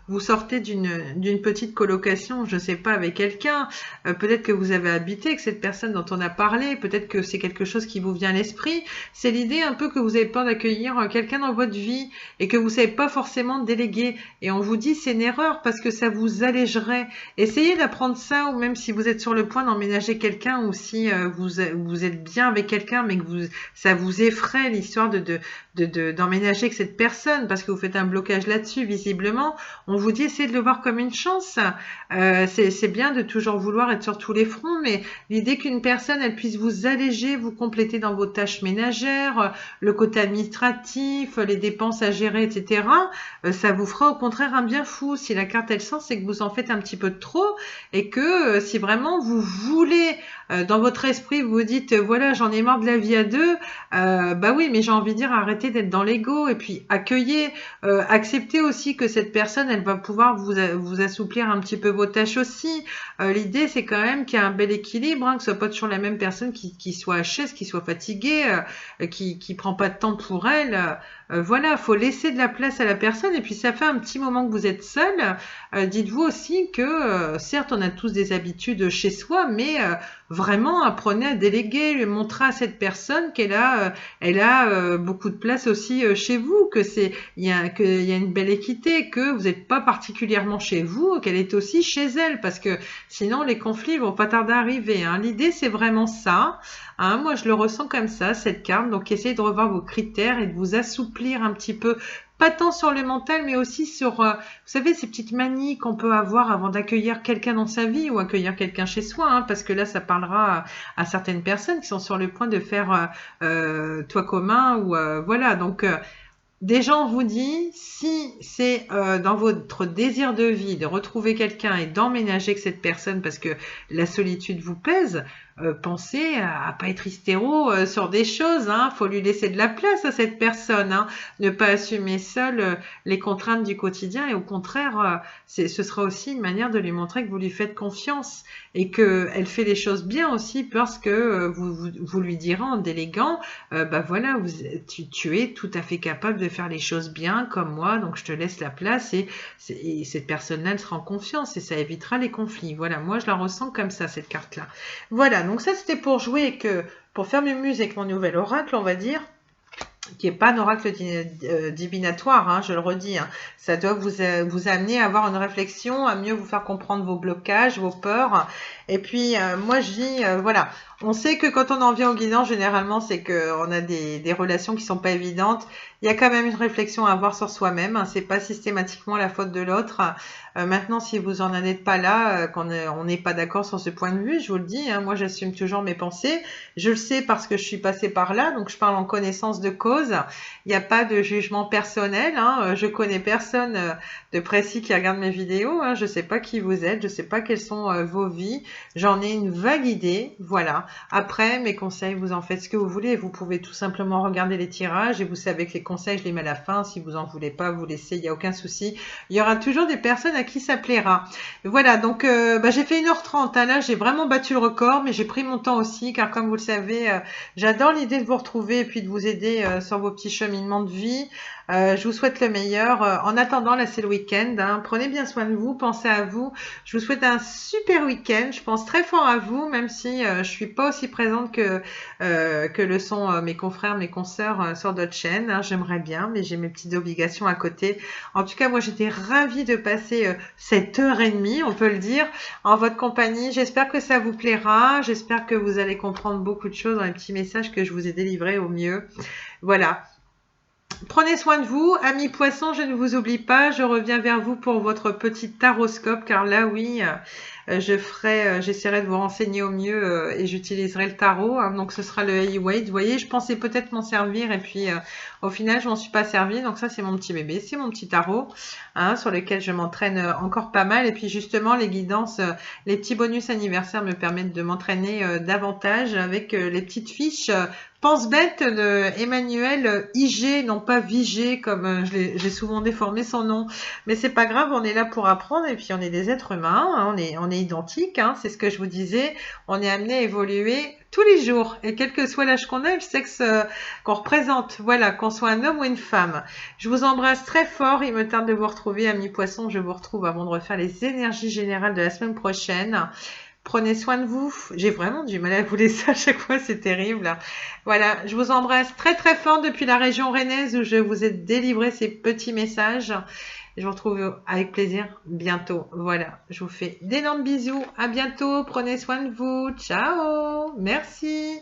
vous sortez d'une petite colocation, je sais pas, avec quelqu'un, peut-être que vous avez habité avec cette personne dont on a parlé, peut-être que c'est quelque chose qui vous vient à l'esprit. C'est l'idée un peu que vous avez peur d'accueillir quelqu'un dans votre vie et que vous savez pas forcément déléguer. Et on vous dit c'est une erreur parce que ça vous allégerait. Essayez d'apprendre ça ou même si vous êtes sur le point d'emménager quelqu'un ou si vous êtes bien avec quelqu'un mais que ça vous vous effraie l'histoire d'emménager avec cette personne parce que vous faites un blocage là-dessus visiblement. On vous dit essayez de le voir comme une chance. C'est bien de toujours vouloir être sur tous les fronts, mais l'idée qu'une personne elle puisse vous alléger, vous compléter dans vos tâches ménagères, le côté administratif, les dépenses à gérer, etc. Ça vous fera au contraire un bien fou. Si la carte elle sent, c'est que vous en faites un petit peu trop et que si vraiment vous voulez dans votre esprit, vous vous dites voilà, j'en ai marre de la vie à deux, bah oui, mais j'ai envie de dire arrêtez d'être dans l'ego et puis accueillez, acceptez aussi que cette personne, elle va pouvoir vous assouplir un petit peu vos tâches aussi. L'idée, c'est quand même qu'il y a un bel équilibre, que ce soit pas toujours la même personne qui soit HS, qui soit fatiguée, qui prend pas de temps pour elle. Voilà, faut laisser de la place à la personne et puis ça fait un petit moment que vous êtes seul. Dites-vous aussi que certes on a tous des habitudes chez soi, mais vraiment apprenez à déléguer, montrer à cette personne qu'elle a, elle a beaucoup de place aussi chez vous, il y a une belle équité, que vous n'êtes pas particulièrement chez vous, qu'elle est aussi chez elle, parce que sinon les conflits vont pas tarder à arriver. L'idée c'est vraiment ça. Moi, je le ressens comme ça, cette carte. Donc, essayez de revoir vos critères et de vous assouplir un petit peu. Pas tant sur le mental, mais aussi sur, vous savez, ces petites manies qu'on peut avoir avant d'accueillir quelqu'un dans sa vie ou accueillir quelqu'un chez soi. Parce que là, ça parlera à certaines personnes qui sont sur le point de faire toit commun ou voilà. Donc, déjà, on vous dit, si c'est dans votre désir de vie de retrouver quelqu'un et d'emménager avec cette personne parce que la solitude vous pèse, pensez à pas être hystéro sur des choses. Faut lui laisser de la place à cette personne. Ne pas assumer seul les contraintes du quotidien et au contraire, ce sera aussi une manière de lui montrer que vous lui faites confiance et qu'elle fait les choses bien aussi parce que vous lui direz en déléguant, bah voilà, tu es tout à fait capable de faire les choses bien comme moi, donc je te laisse la place et cette personne-là elle sera en confiance et ça évitera les conflits. Voilà, moi je la ressens comme ça, cette carte-là. Voilà, donc ça c'était pour jouer pour faire mumuse avec mon nouvel oracle, on va dire, qui n'est pas un oracle divinatoire, je le redis. Ça doit vous amener à avoir une réflexion, à mieux vous faire comprendre vos blocages, vos peurs. Et puis, moi, je dis, voilà, on sait que quand on en vient au guidant, généralement, c'est qu'on a des relations qui sont pas évidentes. Il y a quand même une réflexion à avoir sur soi-même. C'est pas systématiquement la faute de l'autre. Maintenant, si vous en êtes pas là, qu'on on n'est pas d'accord sur ce point de vue, je vous le dis, moi, j'assume toujours mes pensées. Je le sais parce que je suis passée par là, donc je parle en connaissance de cause. Il n'y a pas de jugement personnel. Je connais personne de précis qui regarde mes vidéos. Je sais pas qui vous êtes, je sais pas quelles sont vos vies. J'en ai une vague idée, voilà. Après, mes conseils, vous en faites ce que vous voulez. Vous pouvez tout simplement regarder les tirages et vous savez que les conseils, je les mets à la fin. Si vous en voulez pas, vous laissez, il n'y a aucun souci. Il y aura toujours des personnes à qui ça plaira. Voilà, donc j'ai fait 1h30. Là, j'ai vraiment battu le record, mais j'ai pris mon temps aussi, car comme vous le savez, j'adore l'idée de vous retrouver et puis de vous aider sur vos petits cheminements de vie. Je vous souhaite le meilleur. En attendant, là, c'est le week-end. Prenez bien soin de vous, pensez à vous. Je vous souhaite un super week-end. Je pense très fort à vous, même si je suis pas aussi présente que le sont mes confrères, mes consoeurs sur d'autres chaînes. J'aimerais bien, mais j'ai mes petites obligations à côté. En tout cas, moi, j'étais ravie de passer cette heure et demie, on peut le dire, en votre compagnie. J'espère que ça vous plaira. J'espère que vous allez comprendre beaucoup de choses dans les petits messages que je vous ai délivrés au mieux. Voilà. Prenez soin de vous, amis poissons, je ne vous oublie pas, je reviens vers vous pour votre petit taroscope, car là, oui, j'essaierai de vous renseigner au mieux et j'utiliserai le tarot, donc ce sera le Heights. Vous voyez, je pensais peut-être m'en servir et puis au final, je m'en suis pas servi, donc ça, c'est mon petit bébé, c'est mon petit tarot, sur lequel je m'entraîne encore pas mal, et puis justement, les guidances, les petits bonus anniversaires me permettent de m'entraîner davantage avec les petites fiches Pense bête de Emmanuel IG, non pas Vigé, comme j'ai souvent déformé son nom. Mais c'est pas grave, on est là pour apprendre et puis on est des êtres humains, on est identiques, c'est ce que je vous disais. On est amené à évoluer tous les jours et quel que soit l'âge qu'on a, le sexe qu'on représente, voilà, qu'on soit un homme ou une femme. Je vous embrasse très fort, il me tarde de vous retrouver, amis poissons, je vous retrouve avant de refaire les énergies générales de la semaine prochaine. Prenez soin de vous. J'ai vraiment du mal à vous laisser à chaque fois, c'est terrible. Voilà, je vous embrasse très très fort depuis la région rennaise où je vous ai délivré ces petits messages. Je vous retrouve avec plaisir bientôt. Voilà, je vous fais d'énormes bisous. À bientôt. Prenez soin de vous. Ciao. Merci.